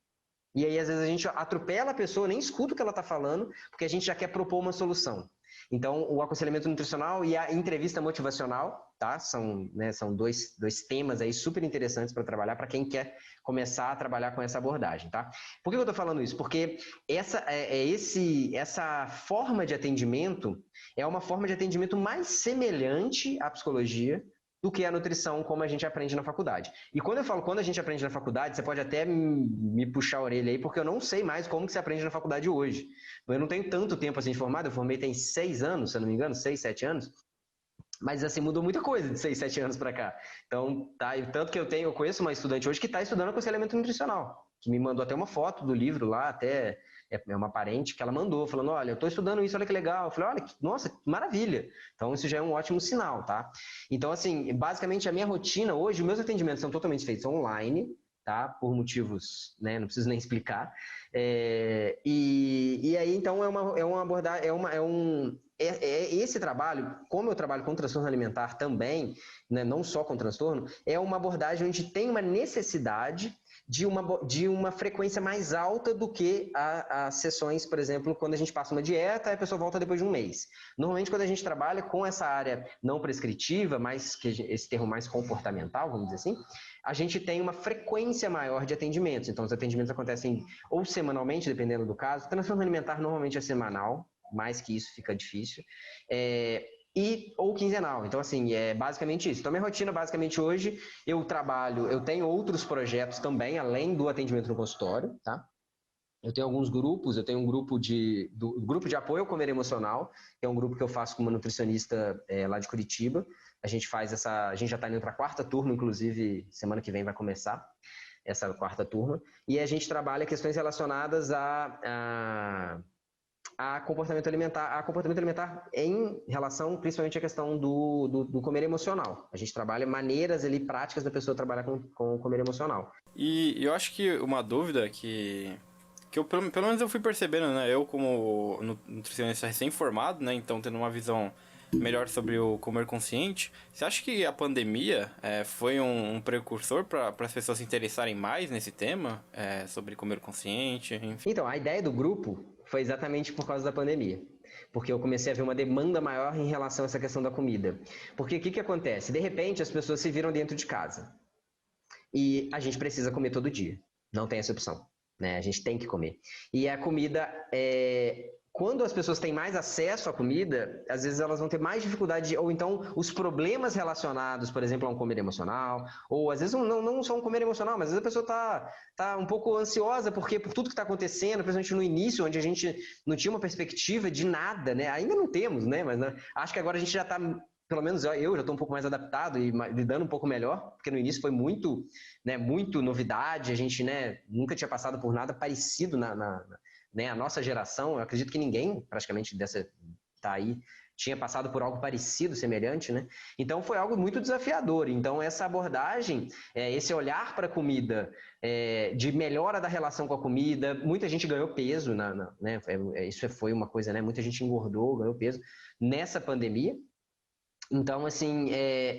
E aí, às vezes, a gente atropela a pessoa, nem escuta o que ela está falando, porque a gente já quer propor uma solução. Então, o aconselhamento nutricional e a entrevista motivacional, tá? São dois temas aí super interessantes para trabalhar, para quem quer começar a trabalhar com essa abordagem, tá? Por que eu estou falando isso? Porque essa forma de atendimento é uma forma de atendimento mais semelhante à psicologia do que a nutrição como a gente aprende na faculdade. E quando eu falo quando a gente aprende na faculdade, você pode até me puxar a orelha aí, porque eu não sei mais como que você aprende na faculdade hoje. Eu não tenho tanto tempo assim formado, eu formei tem 6 anos, se eu não me engano, 6, 7 anos, mas assim, mudou muita coisa de 6, 7 anos para cá. Então, tá, tanto que eu conheço uma estudante hoje que está estudando aconselhamento nutricional, que me mandou até uma foto do livro lá, até é uma parente que ela mandou, falando, olha, eu estou estudando isso, olha que legal. Eu falei, olha, nossa, que maravilha. Então, isso já é um ótimo sinal, tá? Então, assim, basicamente, a minha rotina hoje, os meus atendimentos são totalmente feitos online, tá? Por motivos, né? Não preciso nem explicar. E aí, então, esse trabalho, como eu trabalho com transtorno alimentar também, né, não só com transtorno, é uma abordagem onde tem uma necessidade de uma frequência mais alta do que as sessões, por exemplo, quando a gente passa uma dieta e a pessoa volta depois de um mês. Normalmente, quando a gente trabalha com essa área não prescritiva, esse termo mais comportamental, vamos dizer assim, a gente tem uma frequência maior de atendimentos. Então, os atendimentos acontecem ou semanalmente, dependendo do caso. Transtorno alimentar normalmente é semanal, mais que isso fica difícil. Ou quinzenal. Então, assim, é basicamente isso. Então, minha rotina, basicamente, hoje, eu tenho outros projetos também, além do atendimento no consultório, tá? Eu tenho alguns grupos, eu tenho um grupo grupo de apoio ao comer emocional, que é um grupo que eu faço com uma nutricionista lá de Curitiba. A gente já está indo para a 4ª turma, inclusive, semana que vem vai começar essa 4ª turma. E a gente trabalha questões relacionadas a a comportamento alimentar em relação principalmente à questão do comer emocional. A gente trabalha maneiras ali, práticas da pessoa trabalhar com o comer emocional. E eu acho que uma dúvida que eu, pelo menos eu fui percebendo, né? Eu como nutricionista recém-formado, né? Então tendo uma visão melhor sobre o comer consciente. Você acha que a pandemia foi um precursor para as pessoas se interessarem mais nesse tema? Sobre comer consciente, enfim? Então, a ideia do grupo foi exatamente por causa da pandemia. Porque eu comecei a ver uma demanda maior em relação a essa questão da comida. Porque o que acontece? De repente, as pessoas se viram dentro de casa. E a gente precisa comer todo dia. Não tem essa opção, né? A gente tem que comer. E a comida, quando as pessoas têm mais acesso à comida, às vezes elas vão ter mais dificuldade, ou então os problemas relacionados, por exemplo, a um comer emocional, ou às vezes não só um comer emocional, mas às vezes a pessoa tá um pouco ansiosa por tudo que está acontecendo, principalmente no início, onde a gente não tinha uma perspectiva de nada, né? Ainda não temos, né? Mas né, acho que agora a gente já está, pelo menos eu já estou um pouco mais adaptado e lidando um pouco melhor, porque no início foi muito, né, muito novidade, a gente, né, nunca tinha passado por nada parecido né, a nossa geração. Eu acredito que ninguém praticamente dessa tá aí tinha passado por algo parecido, semelhante, né? Então foi algo muito desafiador. Então essa abordagem, esse olhar para a comida, de melhora da relação com a comida, muita gente ganhou peso, né? Isso foi uma coisa, né? Muita gente engordou, ganhou peso nessa pandemia. Então, assim,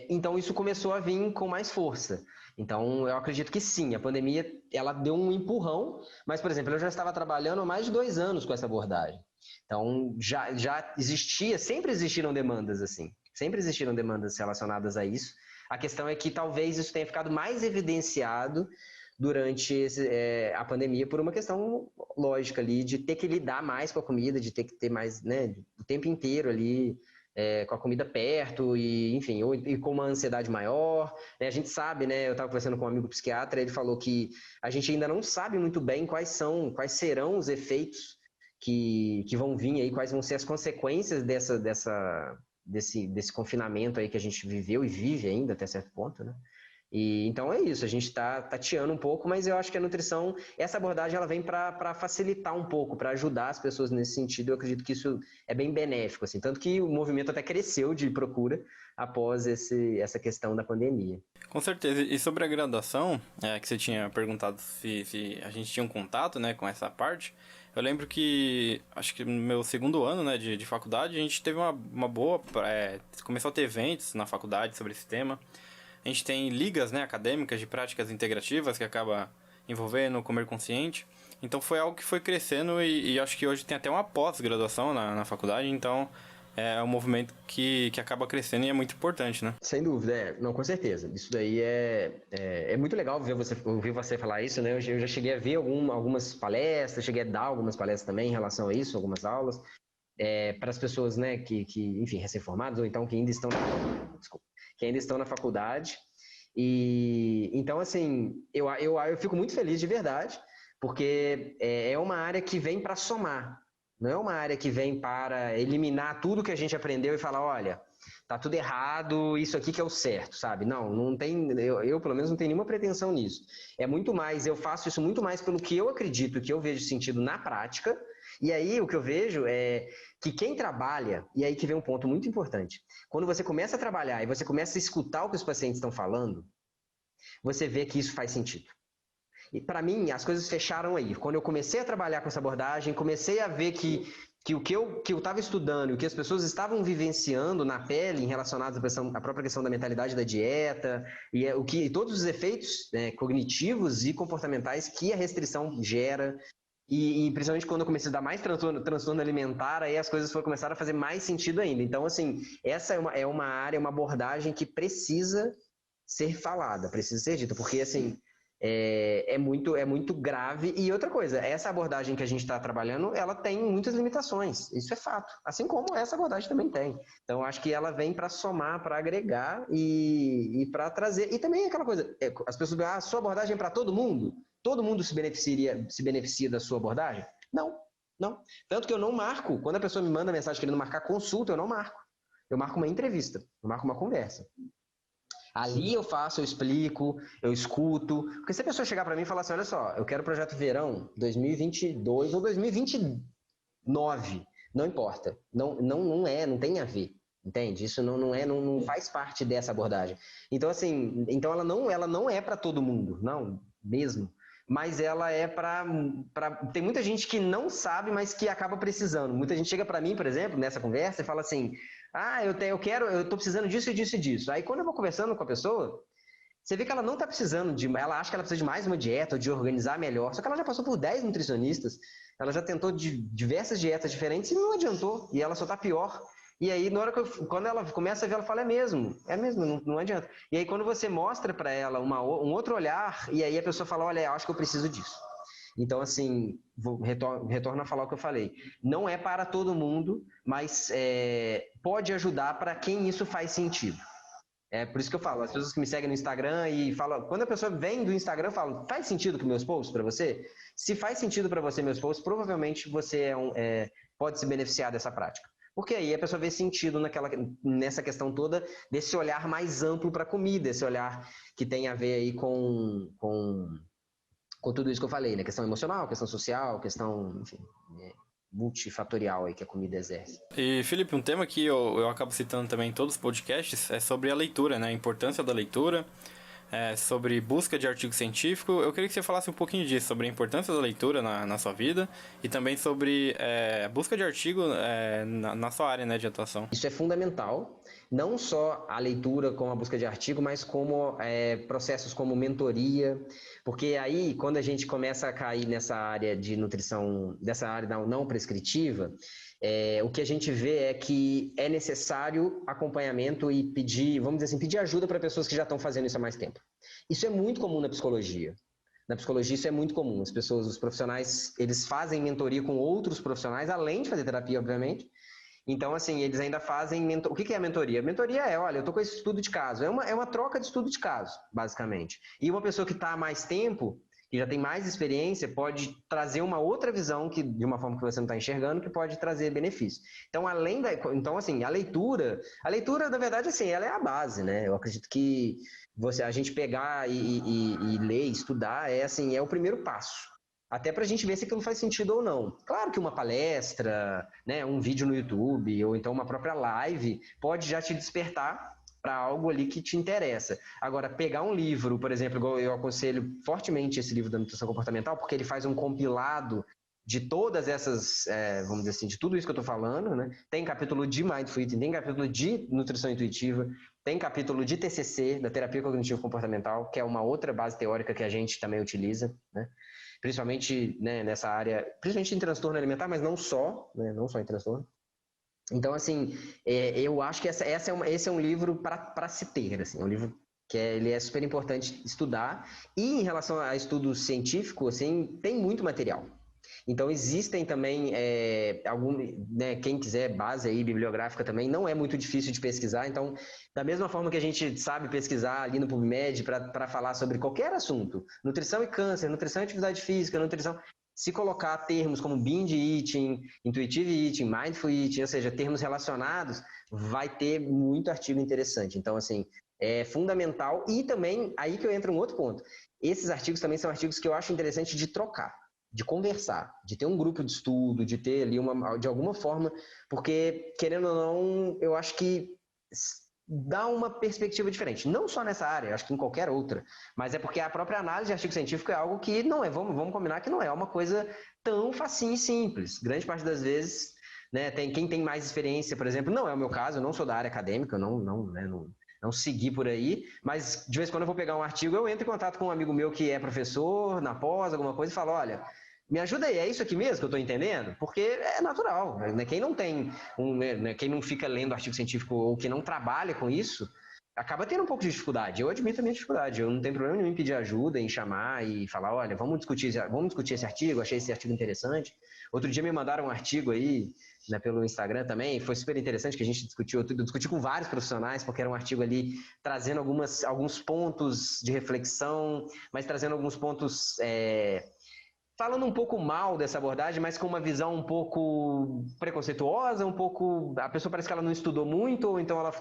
então isso começou a vir com mais força. Então, eu acredito que sim, a pandemia, ela deu um empurrão, mas, por exemplo, eu já estava trabalhando há mais de 2 anos com essa abordagem. Então, já existia, sempre existiram demandas assim, sempre existiram demandas relacionadas a isso. A questão é que talvez isso tenha ficado mais evidenciado durante a pandemia por uma questão lógica ali, de ter que lidar mais com a comida, de ter que ter mais, né, o tempo inteiro ali, com a comida perto, e enfim, e com uma ansiedade maior, né? A gente sabe, né? Eu estava conversando com um amigo psiquiatra, ele falou que a gente ainda não sabe muito bem quais serão os efeitos que vão vir aí, quais vão ser as consequências desse confinamento aí que a gente viveu e vive ainda até certo ponto, né? E então é isso, a gente está tateando um pouco, mas eu acho que a nutrição, essa abordagem, ela vem para facilitar um pouco, para ajudar as pessoas nesse sentido. Eu acredito que isso é bem benéfico, assim, tanto que o movimento até cresceu de procura após essa questão da pandemia. Com certeza. E sobre a graduação, que você tinha perguntado se a gente tinha um contato, né, com essa parte, eu lembro que, acho que no meu segundo ano, né, de faculdade, a gente teve uma boa... começou a ter eventos na faculdade sobre esse tema. A gente tem ligas, né, acadêmicas de práticas integrativas que acaba envolvendo o comer consciente. Então foi algo que foi crescendo e acho que hoje tem até uma pós-graduação na faculdade, então é um movimento que acaba crescendo e é muito importante, né? Sem dúvida, não, com certeza. Isso daí é muito legal ouvir você falar isso, né? Eu já cheguei a ver algumas palestras, cheguei a dar algumas palestras também em relação a isso, algumas aulas, para as pessoas, né, que enfim, recém-formadas ou então que ainda estão na faculdade. E então, assim, eu fico muito feliz de verdade, porque é uma área que vem para somar, não é uma área que vem para eliminar tudo que a gente aprendeu e falar, olha, tá tudo errado, isso aqui que é o certo, sabe? Não tem, eu pelo menos não tenho nenhuma pretensão nisso. É muito mais, eu faço isso muito mais pelo que eu acredito, que eu vejo sentido na prática. E aí o que eu vejo é que quem trabalha, e aí que vem um ponto muito importante, quando você começa a trabalhar e você começa a escutar o que os pacientes estão falando, você vê que isso faz sentido. E para mim, as coisas fecharam aí. Quando eu comecei a trabalhar com essa abordagem, comecei a ver que o que eu estava estudando e o que as pessoas estavam vivenciando na pele em relacionados à própria questão da mentalidade da dieta e todos os efeitos, né, cognitivos e comportamentais que a restrição gera. E principalmente quando eu comecei a dar mais transtorno alimentar, aí as coisas começaram a fazer mais sentido ainda. Então, assim, essa é uma área, uma abordagem que precisa ser falada, precisa ser dita, porque, assim, é muito grave. E outra coisa, essa abordagem que a gente está trabalhando, ela tem muitas limitações, isso é fato, assim como essa abordagem também tem. Então, acho que ela vem para somar, para agregar e para trazer. E também aquela coisa, as pessoas dizem, a sua abordagem é para todo mundo? Todo mundo se beneficia da sua abordagem? Não. Tanto que eu não marco, quando a pessoa me manda mensagem querendo marcar consulta, eu não marco. Eu marco uma entrevista, eu marco uma conversa. Ali eu explico, eu escuto. Porque se a pessoa chegar para mim e falar assim, olha só, eu quero o projeto verão 2022 ou 2029, não importa. Não tem a ver. Entende? Isso não faz parte dessa abordagem. Então, assim, ela não é para todo mundo, não, mesmo. Mas ela é para. Tem muita gente que não sabe, mas que acaba precisando. Muita gente chega para mim, por exemplo, nessa conversa e fala assim: ah, eu tô precisando disso e disso e disso. Aí quando eu vou conversando com a pessoa, você vê que ela não está precisando ela acha que ela precisa de mais uma dieta, ou de organizar melhor. Só que ela já passou por 10 nutricionistas, ela já tentou diversas dietas diferentes e não adiantou. E ela só está pior. E aí, quando ela começa a ver, ela fala, é mesmo, não adianta. E aí, quando você mostra para ela um outro olhar, e aí a pessoa fala, olha, eu acho que eu preciso disso. Então, assim, retorno a falar o que eu falei. Não é para todo mundo, mas pode ajudar para quem isso faz sentido. É por isso que eu falo, as pessoas que me seguem no Instagram e falam, quando a pessoa vem do Instagram, eu falo, faz sentido com meus posts para você? Se faz sentido para você meus posts, provavelmente você pode se beneficiar dessa prática. Porque aí a pessoa vê sentido nessa questão toda desse olhar mais amplo para a comida, esse olhar que tem a ver aí com tudo isso que eu falei, né? Questão emocional, questão social, questão, enfim, multifatorial aí que a comida exerce. E, Felipe, um tema que eu acabo citando também em todos os podcasts é sobre a leitura, né? A importância da leitura, sobre busca de artigo científico. Eu queria que você falasse um pouquinho disso, sobre a importância da leitura na sua vida e também sobre busca de artigo na sua área, né, de atuação. Isso é fundamental, não só a leitura com a busca de artigo, mas como processos como mentoria, porque aí quando a gente começa a cair nessa área de nutrição, dessa área não prescritiva, o que a gente vê é que é necessário acompanhamento e vamos dizer assim, pedir ajuda para pessoas que já estão fazendo isso há mais tempo. Isso é muito comum na psicologia. Na psicologia isso é muito comum. Os profissionais, eles fazem mentoria com outros profissionais, além de fazer terapia, obviamente. Então, assim, eles ainda fazem... O que é a mentoria? A mentoria olha, eu estou com esse estudo de caso. É uma troca de estudo de caso, basicamente. E uma pessoa que está há mais tempo, que já tem mais experiência, pode trazer uma outra visão, de uma forma que você não está enxergando, que pode trazer benefício. Então, assim, a leitura, na verdade, assim, ela é a base, né? Eu acredito que a gente pegar e ler, estudar, assim, é o primeiro passo. Até para a gente ver se aquilo faz sentido ou não. Claro que uma palestra, né, um vídeo no YouTube, ou então uma própria live, pode já te despertar para algo ali que te interessa. Agora, pegar um livro, por exemplo, igual eu aconselho fortemente esse livro da nutrição comportamental, porque ele faz um compilado de todas essas, vamos dizer assim, de tudo isso que eu estou falando, né? Tem capítulo de Mindful Eating, tem capítulo de nutrição intuitiva, tem capítulo de TCC, da terapia cognitivo comportamental, que é uma outra base teórica que a gente também utiliza, né? Principalmente, né, nessa área, principalmente em transtorno alimentar, mas não só, né, não só em transtorno. Então, assim, eu acho que esse é um livro para se ter, assim, é um livro que ele é super importante estudar. E em relação a estudo científico, assim, tem muito material. Então, existem também né, quem quiser base aí bibliográfica também, não é muito difícil de pesquisar. Então, da mesma forma que a gente sabe pesquisar ali no PubMed para falar sobre qualquer assunto, nutrição e câncer, nutrição e atividade física, nutrição, se colocar termos como binge eating, intuitive eating, mindful eating, ou seja, termos relacionados, vai ter muito artigo interessante. Então, assim, é fundamental. E também, aí que eu entro um outro ponto. Esses artigos também são artigos que eu acho interessante de trocar, de conversar, de ter um grupo de estudo, de ter ali de alguma forma, porque, querendo ou não, eu acho que dá uma perspectiva diferente. Não só nessa área, acho que em qualquer outra, mas é porque a própria análise de artigo científico é algo que não é, vamos combinar que não é uma coisa tão facinho e simples. Grande parte das vezes, né, quem tem mais experiência, por exemplo, não é o meu caso, eu não sou da área acadêmica, não segui por aí, mas de vez em quando eu vou pegar um artigo, eu entro em contato com um amigo meu que é professor, na pós, alguma coisa, e falo, olha, me ajuda aí, é isso aqui mesmo que eu estou entendendo? Porque é natural, né? Quem não tem, quem não fica lendo artigo científico ou que não trabalha com isso, acaba tendo um pouco de dificuldade. Eu admito a minha dificuldade, eu não tenho problema nenhum em pedir ajuda, em chamar e falar, olha, vamos discutir esse artigo, achei esse artigo interessante. Outro dia me mandaram um artigo aí, né, pelo Instagram também, foi super interessante que a gente discutiu com vários profissionais, porque era um artigo ali trazendo alguns pontos de reflexão, mas trazendo alguns pontos... falando um pouco mal dessa abordagem, mas com uma visão um pouco preconceituosa, a pessoa parece que ela não estudou muito, ou então ela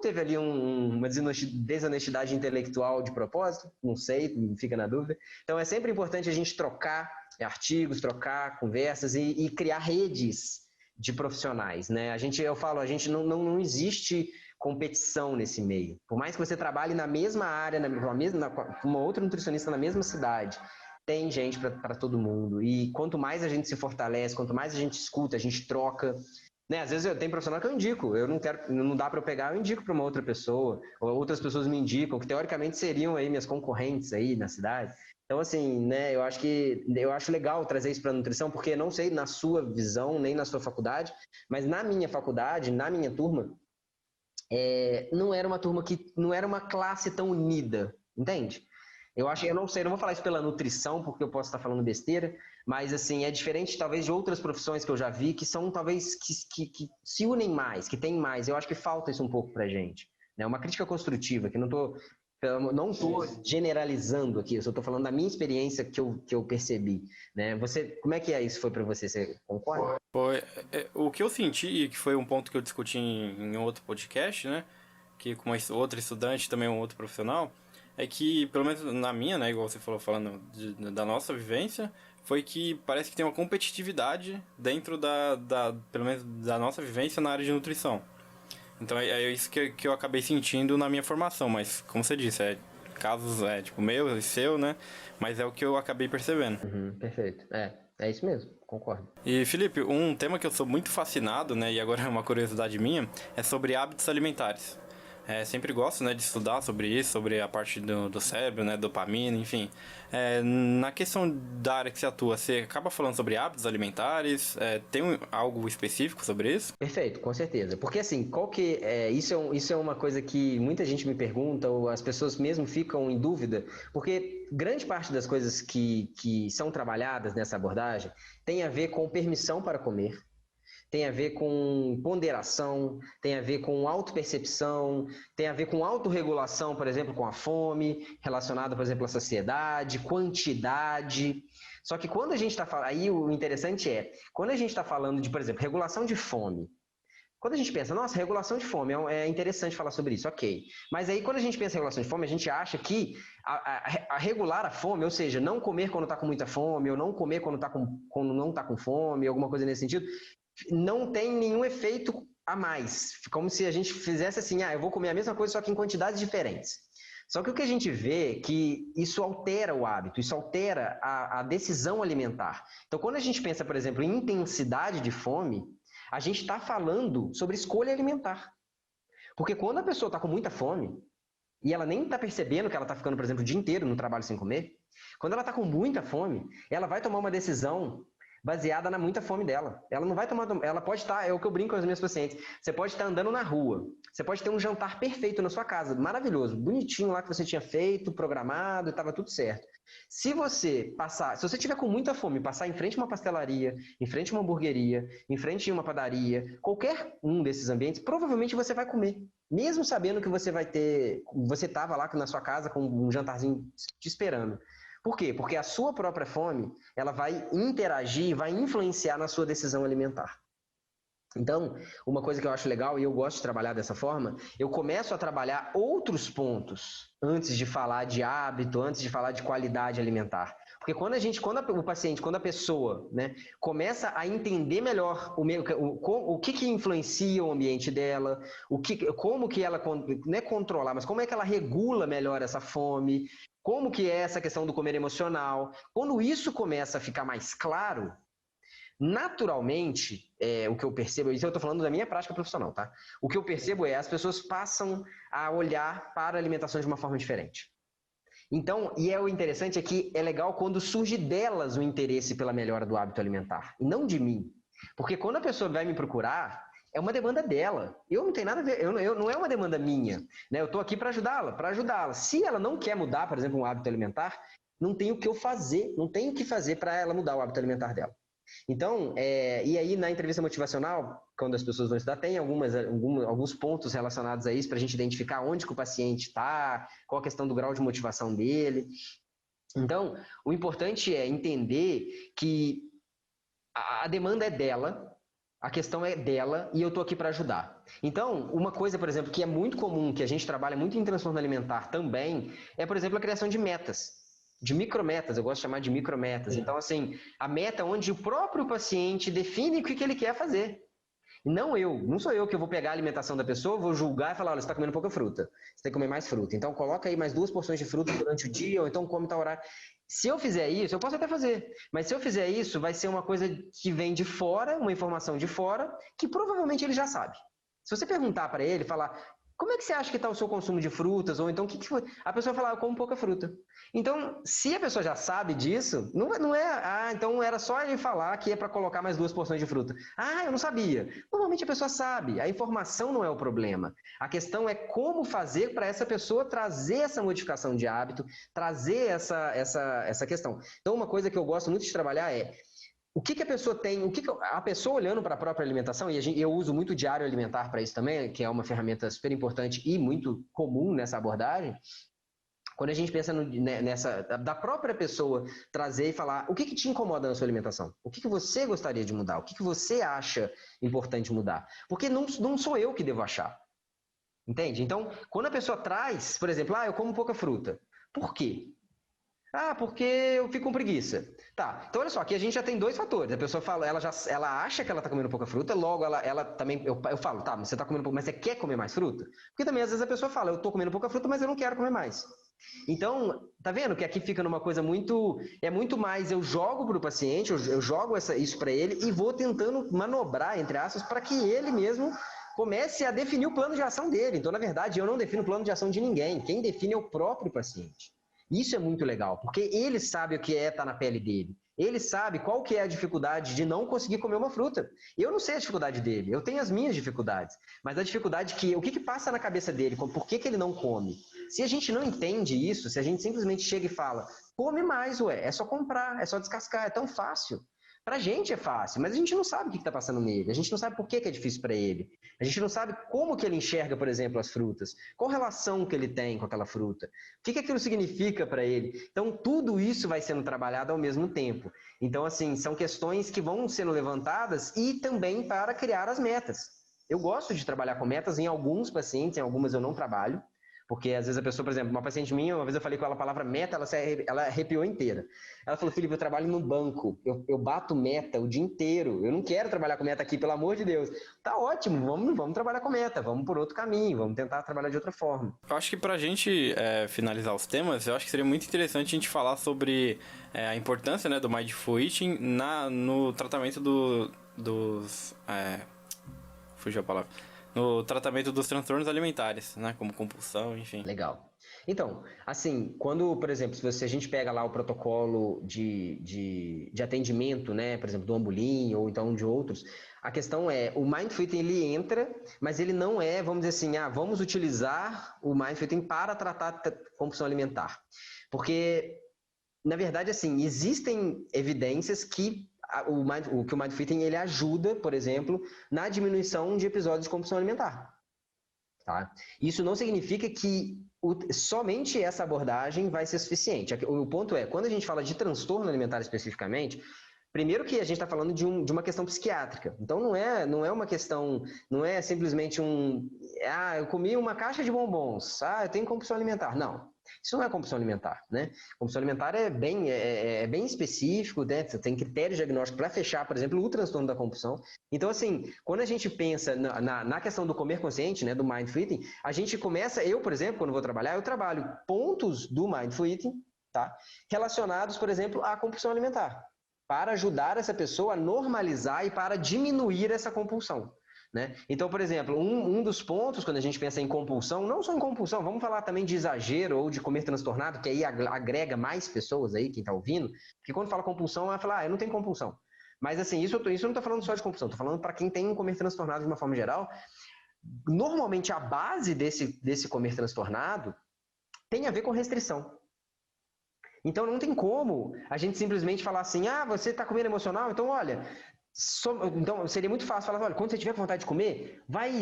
teve ali uma desonestidade intelectual de propósito, não sei, fica na dúvida. Então é sempre importante a gente trocar artigos, trocar conversas e criar redes de profissionais, né? Eu falo, a gente não existe competição nesse meio. Por mais que você trabalhe na mesma área, com uma outra nutricionista na mesma cidade, tem gente para todo mundo. E quanto mais a gente se fortalece, quanto mais a gente escuta, a gente troca, né? Às vezes eu tenho profissional que eu indico, não dá para eu pegar, eu indico para uma outra pessoa, ou outras pessoas me indicam, que teoricamente seriam aí minhas concorrentes aí na cidade. Então, assim, né, eu acho legal trazer isso para a nutrição, porque não sei na sua visão, nem na sua faculdade, mas na minha faculdade, na minha turma, não era uma turma não era uma classe tão unida, entende? Eu não sei, não vou falar isso pela nutrição, porque eu posso estar falando besteira, mas assim, é diferente talvez de outras profissões que eu já vi, que são talvez que se unem mais, que tem mais. Eu acho que falta isso um pouco pra gente. Né? Uma crítica construtiva, que não estou generalizando aqui, eu só estou falando da minha experiência que eu percebi. Né? Como é que isso foi para você? Você concorda? O que eu senti, que foi um ponto que eu discuti em outro podcast, né? Que com outra estudante, também um outro profissional, é que, pelo menos na minha, né, igual você falou, falando da nossa vivência, foi que parece que tem uma competitividade dentro pelo menos da nossa vivência na área de nutrição. Então é isso que eu acabei sentindo na minha formação, mas como você disse, casos tipo meu e seu, né, mas é o que eu acabei percebendo. Perfeito, é isso mesmo, concordo. E Felipe, um tema que eu sou muito fascinado, né, e agora é uma curiosidade minha, é sobre hábitos alimentares. Sempre gosto, né, de estudar sobre isso, sobre a parte do cérebro, né, dopamina, enfim. Na questão da área que você atua, você acaba falando sobre hábitos alimentares? Tem algo específico sobre isso? Perfeito, com certeza. Porque assim, isso é uma coisa que muita gente me pergunta, ou as pessoas mesmo ficam em dúvida, porque grande parte das coisas que são trabalhadas nessa abordagem tem a ver com permissão para comer, tem a ver com ponderação, tem a ver com autopercepção, tem a ver com autorregulação, por exemplo, com a fome, relacionada, por exemplo, à saciedade, quantidade. Só que quando a gente está falando, aí o interessante quando a gente está falando de, por exemplo, regulação de fome, quando a gente pensa, nossa, regulação de fome, é interessante falar sobre isso, ok. Mas aí quando a gente pensa em regulação de fome, a gente acha que a regular a fome, ou seja, não comer quando está com muita fome, ou não comer quando não está com fome, alguma coisa nesse sentido, não tem nenhum efeito a mais. Como se a gente fizesse assim, eu vou comer a mesma coisa, só que em quantidades diferentes. Só que o que a gente vê é que isso altera o hábito, isso altera a decisão alimentar. Então, quando a gente pensa, por exemplo, em intensidade de fome, a gente está falando sobre escolha alimentar. Porque quando a pessoa está com muita fome, e ela nem está percebendo que ela está ficando, por exemplo, o dia inteiro no trabalho sem comer, quando ela está com muita fome, ela vai tomar uma decisão baseada na muita fome dela. Ela não vai tomar, ela pode estar, é o que eu brinco com os meus pacientes, você pode estar andando na rua, você pode ter um jantar perfeito na sua casa, maravilhoso, bonitinho lá que você tinha feito, programado, estava tudo certo. Se você tiver com muita fome, passar em frente a uma pastelaria, em frente a uma hamburgueria, em frente a uma padaria, qualquer um desses ambientes, provavelmente você vai comer. Mesmo sabendo que você estava lá na sua casa com um jantarzinho te esperando. Por quê? Porque a sua própria fome, ela vai interagir, vai influenciar na sua decisão alimentar. Então, uma coisa que eu acho legal, e eu gosto de trabalhar dessa forma, eu começo a trabalhar outros pontos antes de falar de hábito, antes de falar de qualidade alimentar. Porque quando a pessoa, né, começa a entender melhor o que influencia o ambiente dela, como que ela, não é controlar, mas como é que ela regula melhor essa fome, como que é essa questão do comer emocional. Quando isso começa a ficar mais claro, naturalmente, o que eu percebo, isso eu estou falando da minha prática profissional, tá? O que eu percebo as pessoas passam a olhar para a alimentação de uma forma diferente. Então, o interessante é que é legal quando surge delas o interesse pela melhora do hábito alimentar, e não de mim. Porque quando a pessoa vai me procurar, é uma demanda dela. Eu não tenho nada a ver, não é uma demanda minha. Né? Eu estou aqui para ajudá-la. Se ela não quer mudar, por exemplo, um hábito alimentar, não tem o que eu fazer, não tenho o que fazer para ela mudar o hábito alimentar dela. Então, e aí na entrevista motivacional, quando as pessoas vão estudar, tem alguns pontos relacionados a isso para a gente identificar onde que o paciente está, qual a questão do grau de motivação dele. Então, o importante é entender que a demanda é dela, a questão é dela e eu estou aqui para ajudar. Então, uma coisa, por exemplo, que é muito comum, que a gente trabalha muito em transtorno alimentar também, é, por exemplo, a criação de metas. De micrometas, eu gosto de chamar de micrometas. Então, assim, a meta onde o próprio paciente define o que ele quer fazer. Não sou eu que vou pegar a alimentação da pessoa, vou julgar e falar, olha, você está comendo pouca fruta, você tem que comer mais fruta. Então coloca aí mais 2 porções de fruta durante o dia, ou então come tal horário. Se eu fizer isso, eu posso até fazer, mas se eu fizer isso, vai ser uma coisa que vem de fora, uma informação de fora, que provavelmente ele já sabe. Se você perguntar para ele, falar, como é que você acha que está o seu consumo de frutas? Ou então, o que que foi? A pessoa vai falar, eu como pouca fruta. Então, se a pessoa já sabe disso, não é, então era só ele falar que é para colocar mais 2 porções de fruta. Ah, eu não sabia. Normalmente a pessoa sabe, a informação não é o problema. A questão é como fazer para essa pessoa trazer essa modificação de hábito, trazer essa questão. Então, uma coisa que eu gosto muito de trabalhar é o que a pessoa tem, a pessoa olhando para a própria alimentação, e eu uso muito diário alimentar para isso também, que é uma ferramenta super importante e muito comum nessa abordagem. Quando a gente pensa nessa, da própria pessoa trazer e falar o que te incomoda na sua alimentação? O que você gostaria de mudar? O que você acha importante mudar? Porque não sou eu que devo achar. Entende? Então, quando a pessoa traz, por exemplo, eu como pouca fruta. Por quê? Porque eu fico com preguiça. Tá, então olha só, aqui a gente já tem 2 fatores. A pessoa fala, ela acha que ela tá comendo pouca fruta, logo ela também, eu falo, tá, mas você tá comendo pouco, mas você quer comer mais fruta? Porque também às vezes a pessoa fala, eu tô comendo pouca fruta, mas eu não quero comer mais. Então, tá vendo que aqui fica numa coisa muito mais, eu jogo pro paciente, eu jogo isso para ele e vou tentando manobrar, entre aspas, para que ele mesmo comece a definir o plano de ação dele. Então, na verdade, eu não defino o plano de ação de ninguém, quem define é o próprio paciente. Isso é muito legal, porque ele sabe o que é estar na pele dele. Ele sabe qual que é a dificuldade de não conseguir comer uma fruta. Eu não sei a dificuldade dele, eu tenho as minhas dificuldades. Mas a dificuldade o que passa na cabeça dele, por que ele não come? Se a gente não entende isso, se a gente simplesmente chega e fala, come mais, é só comprar, é só descascar, é tão fácil. Pra gente é fácil, mas a gente não sabe o que está passando nele, a gente não sabe por que é difícil para ele, a gente não sabe como que ele enxerga, por exemplo, as frutas, qual relação que ele tem com aquela fruta, o que aquilo significa para ele. Então, tudo isso vai sendo trabalhado ao mesmo tempo. Então, assim, são questões que vão sendo levantadas e também para criar as metas. Eu gosto de trabalhar com metas em alguns pacientes, em algumas eu não trabalho, porque às vezes a pessoa, por exemplo, uma paciente minha, uma vez eu falei com ela a palavra meta, ela arrepiou inteira. Ela falou, Felipe, eu trabalho no banco, eu bato meta o dia inteiro, eu não quero trabalhar com meta aqui, pelo amor de Deus. Tá ótimo, vamos trabalhar com meta, vamos por outro caminho, vamos tentar trabalhar de outra forma. Eu acho que pra gente finalizar os temas, eu acho que seria muito interessante a gente falar sobre a importância, né, do Mindful Eating no tratamento dos... fugiu a palavra. No tratamento dos transtornos alimentares, né? Como compulsão, enfim. Legal. Então, assim, quando, por exemplo, se a gente pega lá o protocolo de atendimento, né? Por exemplo, do Ambulim ou então de outros, a questão é, o Mindful Eating, ele entra, mas ele não é, vamos dizer assim, vamos utilizar o Mindful Eating para tratar compulsão alimentar. Porque, na verdade, assim, existem evidências que o Mindful Eating, ele ajuda, por exemplo, na diminuição de episódios de compulsão alimentar. Tá? Isso não significa que somente essa abordagem vai ser suficiente. O ponto é, quando a gente fala de transtorno alimentar especificamente, primeiro que a gente está falando de uma questão psiquiátrica. Então não é uma questão, não é simplesmente eu comi uma caixa de bombons, eu tenho compulsão alimentar. Não. Isso não é compulsão alimentar, né? Compulsão alimentar é bem específico, né? Você tem critérios diagnósticos para fechar, por exemplo, o transtorno da compulsão. Então, assim, quando a gente pensa na questão do comer consciente, né, do Mindful Eating, a gente começa, eu, por exemplo, quando vou trabalhar, eu trabalho pontos do Mindful Eating, tá? Relacionados, por exemplo, à compulsão alimentar, para ajudar essa pessoa a normalizar e para diminuir essa compulsão. Né? Então, por exemplo, um dos pontos, quando a gente pensa em compulsão, não só em compulsão, vamos falar também de exagero ou de comer transtornado, que aí agrega mais pessoas aí, quem está ouvindo, porque quando fala compulsão, vai falar, eu não tenho compulsão. Mas assim, isso eu não estou falando só de compulsão, estou falando para quem tem um comer transtornado de uma forma geral. Normalmente, a base desse comer transtornado tem a ver com restrição. Então, não tem como a gente simplesmente falar assim, você está comendo emocional? Então, olha... Então, seria muito fácil falar, olha, quando você tiver com vontade de comer, vai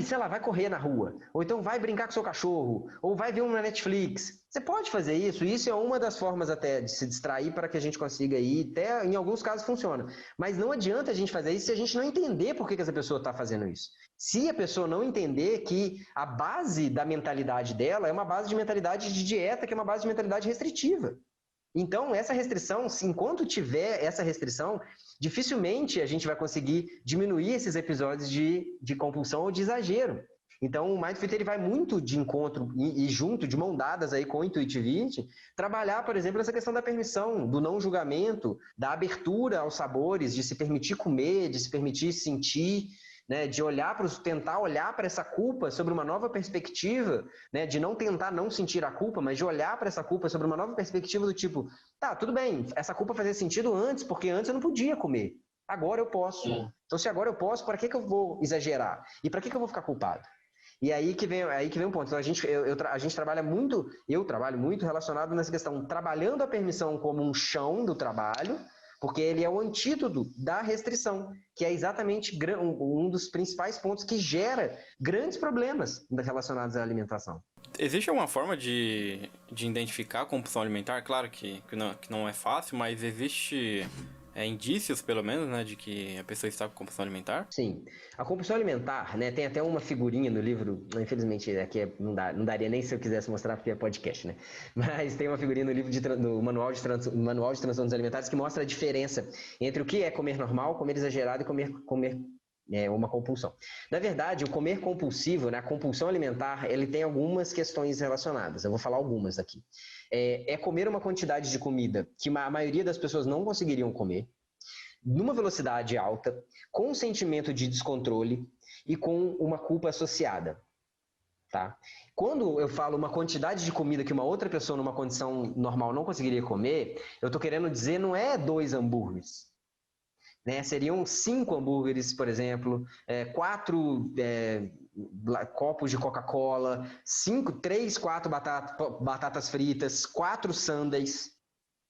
correr na rua, ou então vai brincar com seu cachorro, ou vai ver uma Netflix. Você pode fazer isso é uma das formas até de se distrair para que a gente consiga ir, até em alguns casos funciona. Mas não adianta a gente fazer isso se a gente não entender por que essa pessoa está fazendo isso. Se a pessoa não entender que a base da mentalidade dela é uma base de mentalidade de dieta, que é uma base de mentalidade restritiva. Então, essa restrição, enquanto tiver essa restrição, dificilmente a gente vai conseguir diminuir esses episódios de compulsão ou de exagero. Então, o Mindful ele vai muito de encontro e junto, de mão dadas aí com o Intuitivity, trabalhar, por exemplo, essa questão da permissão, do não julgamento, da abertura aos sabores, de se permitir comer, de se permitir sentir, né, de tentar olhar para essa culpa sobre uma nova perspectiva, né, de não tentar não sentir a culpa, mas de olhar para essa culpa sobre uma nova perspectiva do tipo, tá, tudo bem, essa culpa fazia sentido antes, porque antes eu não podia comer, agora eu posso. Então, se agora eu posso, para que eu vou exagerar? E para que eu vou ficar culpado? E aí que vem um ponto. Então, a gente trabalha muito, eu trabalho muito relacionado nessa questão, trabalhando a permissão como um chão do trabalho, porque ele é o antídoto da restrição, que é exatamente um dos principais pontos que gera grandes problemas relacionados à alimentação. Existe alguma forma de identificar a compulsão alimentar? Claro que não é fácil, mas existe indícios, pelo menos, né, de que a pessoa está com compulsão alimentar? Sim. A compulsão alimentar, né, tem até uma figurinha no livro, infelizmente aqui não daria nem se eu quisesse mostrar porque é podcast, né? Mas tem uma figurinha no livro do Manual de Transtornos Alimentares que mostra a diferença entre o que é comer normal, comer exagerado e comer uma compulsão. Na verdade, o comer compulsivo, né, a compulsão alimentar, ele tem algumas questões relacionadas. Eu vou falar algumas aqui. É comer uma quantidade de comida que a maioria das pessoas não conseguiriam comer, numa velocidade alta, com um sentimento de descontrole e com uma culpa associada. Tá? Quando eu falo uma quantidade de comida que uma outra pessoa numa condição normal não conseguiria comer, eu estou querendo dizer não é 2 hambúrgueres. Né? Seriam 5 hambúrgueres, por exemplo, 4 copos de Coca-Cola, 3, 4 batatas fritas, 4 sundaes,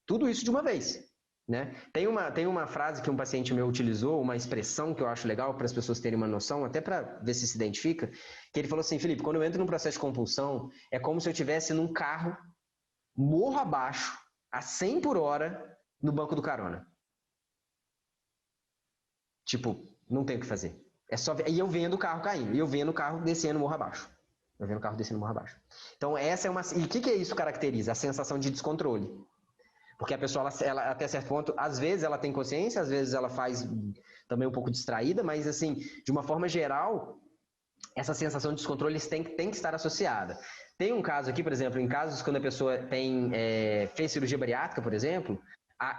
tudo isso de uma vez. Né? Tem uma frase que um paciente meu utilizou, uma expressão que eu acho legal para as pessoas terem uma noção, até para ver se identifica, que ele falou assim, Felipe, quando eu entro num processo de compulsão, é como se eu estivesse num carro, morro abaixo, a 100 por hora, no banco do carona. Tipo, não tem o que fazer. E eu vendo o carro caindo, e eu vendo o carro descendo morro abaixo. Então, essa é uma... E o que isso caracteriza? A sensação de descontrole. Porque a pessoa, ela, até certo ponto, às vezes ela tem consciência, às vezes ela faz também um pouco distraída, mas, assim, de uma forma geral, essa sensação de descontrole tem que estar associada. Tem um caso aqui, por exemplo, em casos quando a pessoa fez cirurgia bariátrica, por exemplo,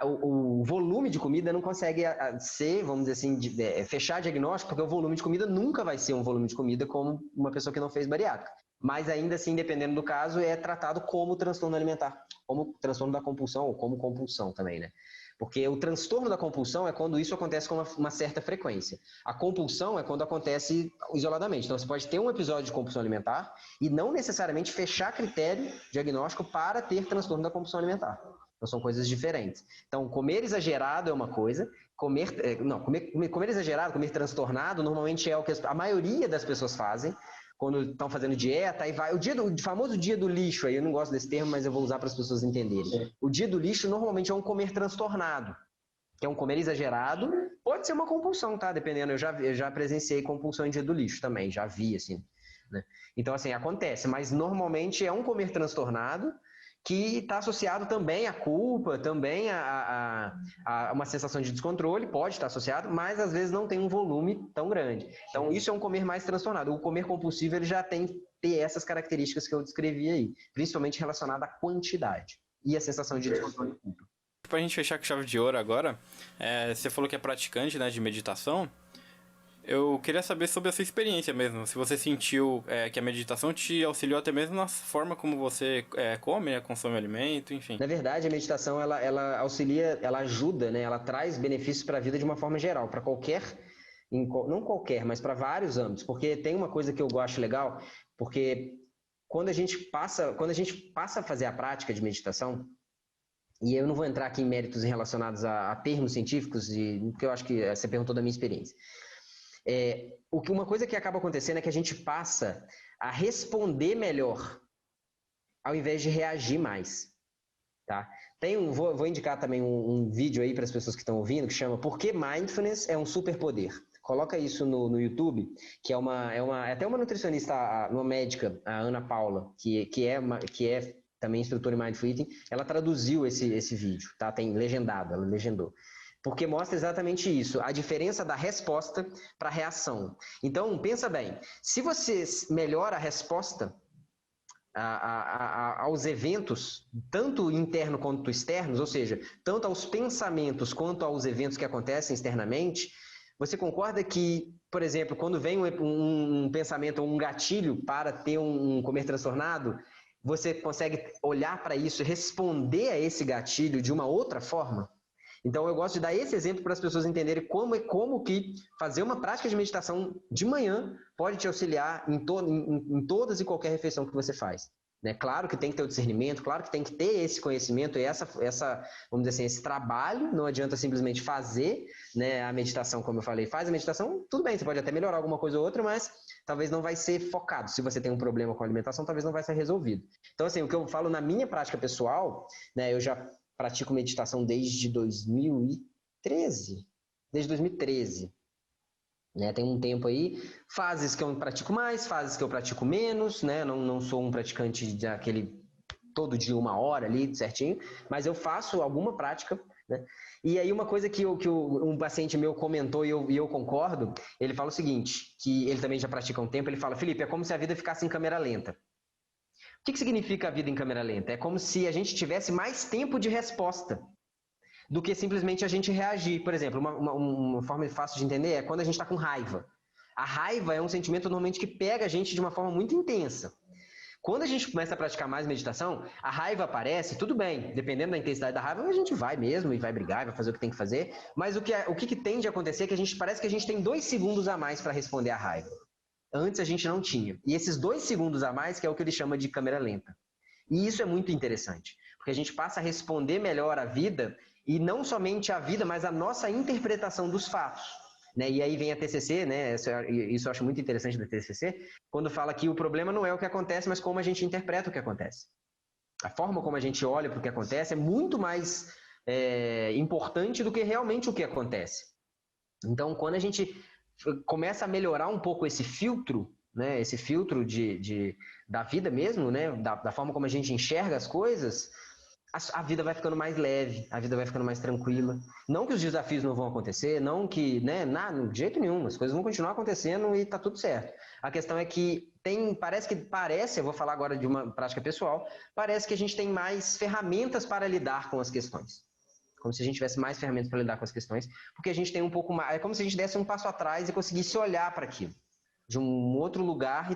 o volume de comida não consegue ser, vamos dizer assim, fechar diagnóstico, porque o volume de comida nunca vai ser um volume de comida como uma pessoa que não fez bariátrica. Mas ainda assim, dependendo do caso, é tratado como transtorno alimentar, como transtorno da compulsão, ou como compulsão também, né? Porque o transtorno da compulsão é quando isso acontece com uma certa frequência. A compulsão é quando acontece isoladamente. Então, você pode ter um episódio de compulsão alimentar e não necessariamente fechar critério diagnóstico para ter transtorno da compulsão alimentar. Então, são coisas diferentes. Então, comer exagerado é uma coisa, comer exagerado, comer transtornado, normalmente é o que a maioria das pessoas fazem quando estão fazendo dieta, aí vai. O famoso dia do lixo, aí eu não gosto desse termo, mas eu vou usar para as pessoas entenderem. O dia do lixo normalmente é um comer transtornado, que é um comer exagerado, pode ser uma compulsão, tá? Dependendo, eu já presenciei compulsão em dia do lixo também, já vi, assim, né? Então, assim, acontece, mas normalmente é um comer transtornado, que está associado também à culpa, também a uma sensação de descontrole, pode estar associado, mas às vezes não tem um volume tão grande. Então, isso é um comer mais transtornado. O comer compulsivo ele já tem que ter essas características que eu descrevi aí, principalmente relacionada à quantidade e a sensação de descontrole e culpa. Para a gente fechar com chave de ouro agora, você falou que é praticante, né, de meditação. Eu queria saber sobre a sua experiência mesmo, se você sentiu que a meditação te auxiliou até mesmo na forma como você come, né, consome alimento, enfim. Na verdade, a meditação, ela auxilia, ela ajuda, né, ela traz benefícios para a vida de uma forma geral, para não qualquer, mas para vários âmbitos, porque tem uma coisa que eu acho legal, porque quando a gente passa a fazer a prática de meditação, e eu não vou entrar aqui em méritos relacionados a termos científicos, porque eu acho que você perguntou da minha experiência. Uma coisa que acaba acontecendo é que a gente passa a responder melhor ao invés de reagir mais, tá? Vou indicar também um vídeo aí para as pessoas que estão ouvindo que chama Por que Mindfulness é um Superpoder? Coloca isso no YouTube, que é até uma nutricionista, uma médica, a Ana Paula, que é também instrutora em Mindful Eating, ela traduziu esse vídeo, tá? Tem legendado, ela legendou. Porque mostra exatamente isso, a diferença da resposta para a reação. Então, pensa bem, se você melhora a resposta aos eventos, tanto interno quanto externos, ou seja, tanto aos pensamentos quanto aos eventos que acontecem externamente, você concorda que, por exemplo, quando vem um pensamento ou um gatilho para ter um comer transtornado, você consegue olhar para isso e responder a esse gatilho de uma outra forma? Então, eu gosto de dar esse exemplo para as pessoas entenderem como que fazer uma prática de meditação de manhã pode te auxiliar em todas e qualquer refeição que você faz. Né? Claro que tem que ter o discernimento, claro que tem que ter esse conhecimento e vamos dizer assim, esse trabalho. Não adianta simplesmente fazer, né, a meditação, como eu falei. Faz a meditação, tudo bem, você pode até melhorar alguma coisa ou outra, mas talvez não vai ser focado. Se você tem um problema com a alimentação, talvez não vai ser resolvido. Então, assim, o que eu falo na minha prática pessoal, né, eu já pratico meditação desde 2013. Desde 2013. Né? Tem um tempo aí, fases que eu pratico mais, fases que eu pratico menos, né? Não sou um praticante daquele todo dia 1 hora ali, certinho, mas eu faço alguma prática, né? E aí uma coisa que um paciente meu comentou e eu concordo, ele fala o seguinte, que ele também já pratica há um tempo, ele fala: Felipe, é como se a vida ficasse em câmera lenta. O que significa a vida em câmera lenta? É como se a gente tivesse mais tempo de resposta do que simplesmente a gente reagir. Por exemplo, uma forma fácil de entender é quando a gente está com raiva. A raiva é um sentimento normalmente que pega a gente de uma forma muito intensa. Quando a gente começa a praticar mais meditação, a raiva aparece, tudo bem, dependendo da intensidade da raiva, a gente vai mesmo e vai brigar, vai fazer o que tem que fazer, mas o que tende a acontecer é que parece que a gente tem 2 segundos a mais para responder à raiva. Antes a gente não tinha. E esses 2 segundos a mais que é o que ele chama de câmera lenta. E isso é muito interessante, porque a gente passa a responder melhor à vida, e não somente a vida, mas a nossa interpretação dos fatos. Né? E aí vem a TCC, né? Isso eu acho muito interessante da TCC, quando fala que o problema não é o que acontece, mas como a gente interpreta o que acontece. A forma como a gente olha para o que acontece é muito mais importante do que realmente o que acontece. Então, quando a gente começa a melhorar um pouco esse filtro, né? Esse filtro da vida mesmo, né? Da forma como a gente enxerga as coisas, a vida vai ficando mais leve, a vida vai ficando mais tranquila. Não que os desafios não vão acontecer, não que, né, de jeito nenhum, as coisas vão continuar acontecendo e tá tudo certo. A questão é que eu vou falar agora de uma prática pessoal, parece que a gente tem mais ferramentas para lidar com as questões. Como se a gente tivesse mais ferramentas para lidar com as questões, porque a gente tem um pouco mais, é como se a gente desse um passo atrás e conseguisse olhar para aquilo, de um outro lugar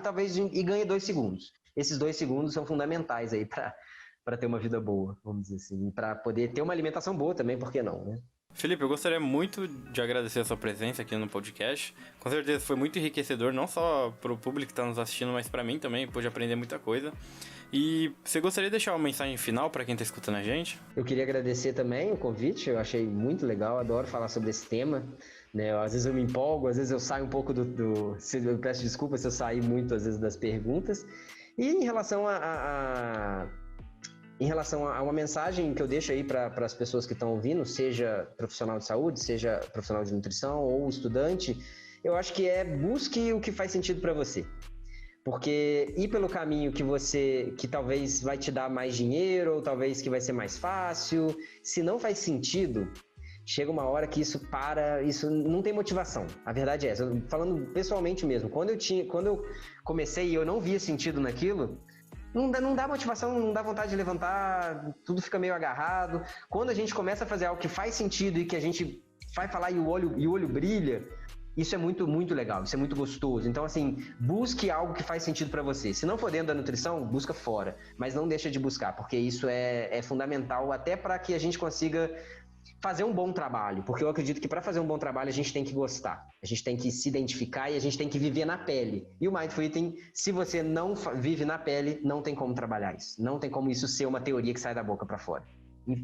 e ganhe 2 segundos. Esses 2 segundos são fundamentais aí para ter uma vida boa, vamos dizer assim, para poder ter uma alimentação boa também, por que não, né? Felipe, eu gostaria muito de agradecer a sua presença aqui no podcast. Com certeza foi muito enriquecedor, não só para o público que está nos assistindo, mas para mim também, pude aprender muita coisa. E você gostaria de deixar uma mensagem final para quem está escutando a gente? Eu queria agradecer também o convite, eu achei muito legal, adoro falar sobre esse tema. Né? Às vezes eu me empolgo, às vezes eu saio um pouco eu peço desculpas se eu sair muito, às vezes, das perguntas. E em relação a uma mensagem que eu deixo aí para as pessoas que estão ouvindo, seja profissional de saúde, seja profissional de nutrição ou estudante, eu acho que busque o que faz sentido para você. Porque ir pelo caminho que talvez vai te dar mais dinheiro, ou talvez que vai ser mais fácil, se não faz sentido, chega uma hora que isso não tem motivação. A verdade é essa. Falando pessoalmente mesmo, quando eu comecei e eu não via sentido naquilo, não dá motivação, não dá vontade de levantar, tudo fica meio agarrado. Quando a gente começa a fazer algo que faz sentido e que a gente vai falar e o olho brilha, isso é muito, muito legal, isso é muito gostoso. Então, assim, busque algo que faz sentido para você. Se não for dentro da nutrição, busca fora, mas não deixa de buscar, porque isso é fundamental até para que a gente consiga fazer um bom trabalho, porque eu acredito que para fazer um bom trabalho a gente tem que gostar, a gente tem que se identificar e a gente tem que viver na pele. E o Mindful Eating, se você não vive na pele, não tem como trabalhar isso, não tem como isso ser uma teoria que sai da boca para fora.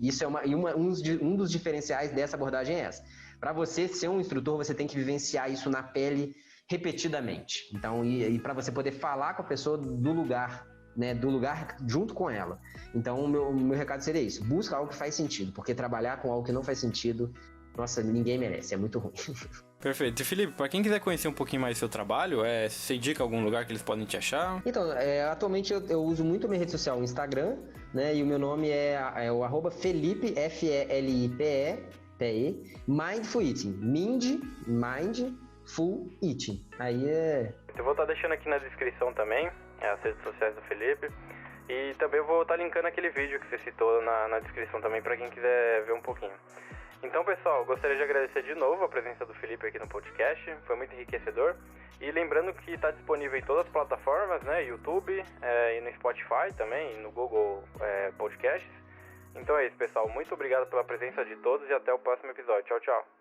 Isso é um dos diferenciais dessa abordagem é essa. Para você ser um instrutor, você tem que vivenciar isso na pele repetidamente. Então, e para você poder falar com a pessoa do lugar, né, do lugar junto com ela. Então, o meu recado seria isso. Busca algo que faz sentido, porque trabalhar com algo que não faz sentido nossa, ninguém merece, é muito ruim. Perfeito. E Felipe, para quem quiser conhecer um pouquinho mais do seu trabalho, você indica algum lugar que eles podem te achar? Então, atualmente eu uso muito a minha rede social, o Instagram, né? E o meu nome é o @Felipe, Felipe, Mindful Eating. Mindful Eating. Aí é... Eu vou estar deixando aqui na descrição também, as redes sociais do Felipe. E também eu vou estar linkando aquele vídeo que você citou na descrição também, para quem quiser ver um pouquinho. Então, pessoal, gostaria de agradecer de novo a presença do Felipe aqui no podcast, foi muito enriquecedor. E lembrando que está disponível em todas as plataformas, né, YouTube, e no Spotify também, e no Google Podcasts. Então é isso, pessoal, muito obrigado pela presença de todos e até o próximo episódio. Tchau, tchau.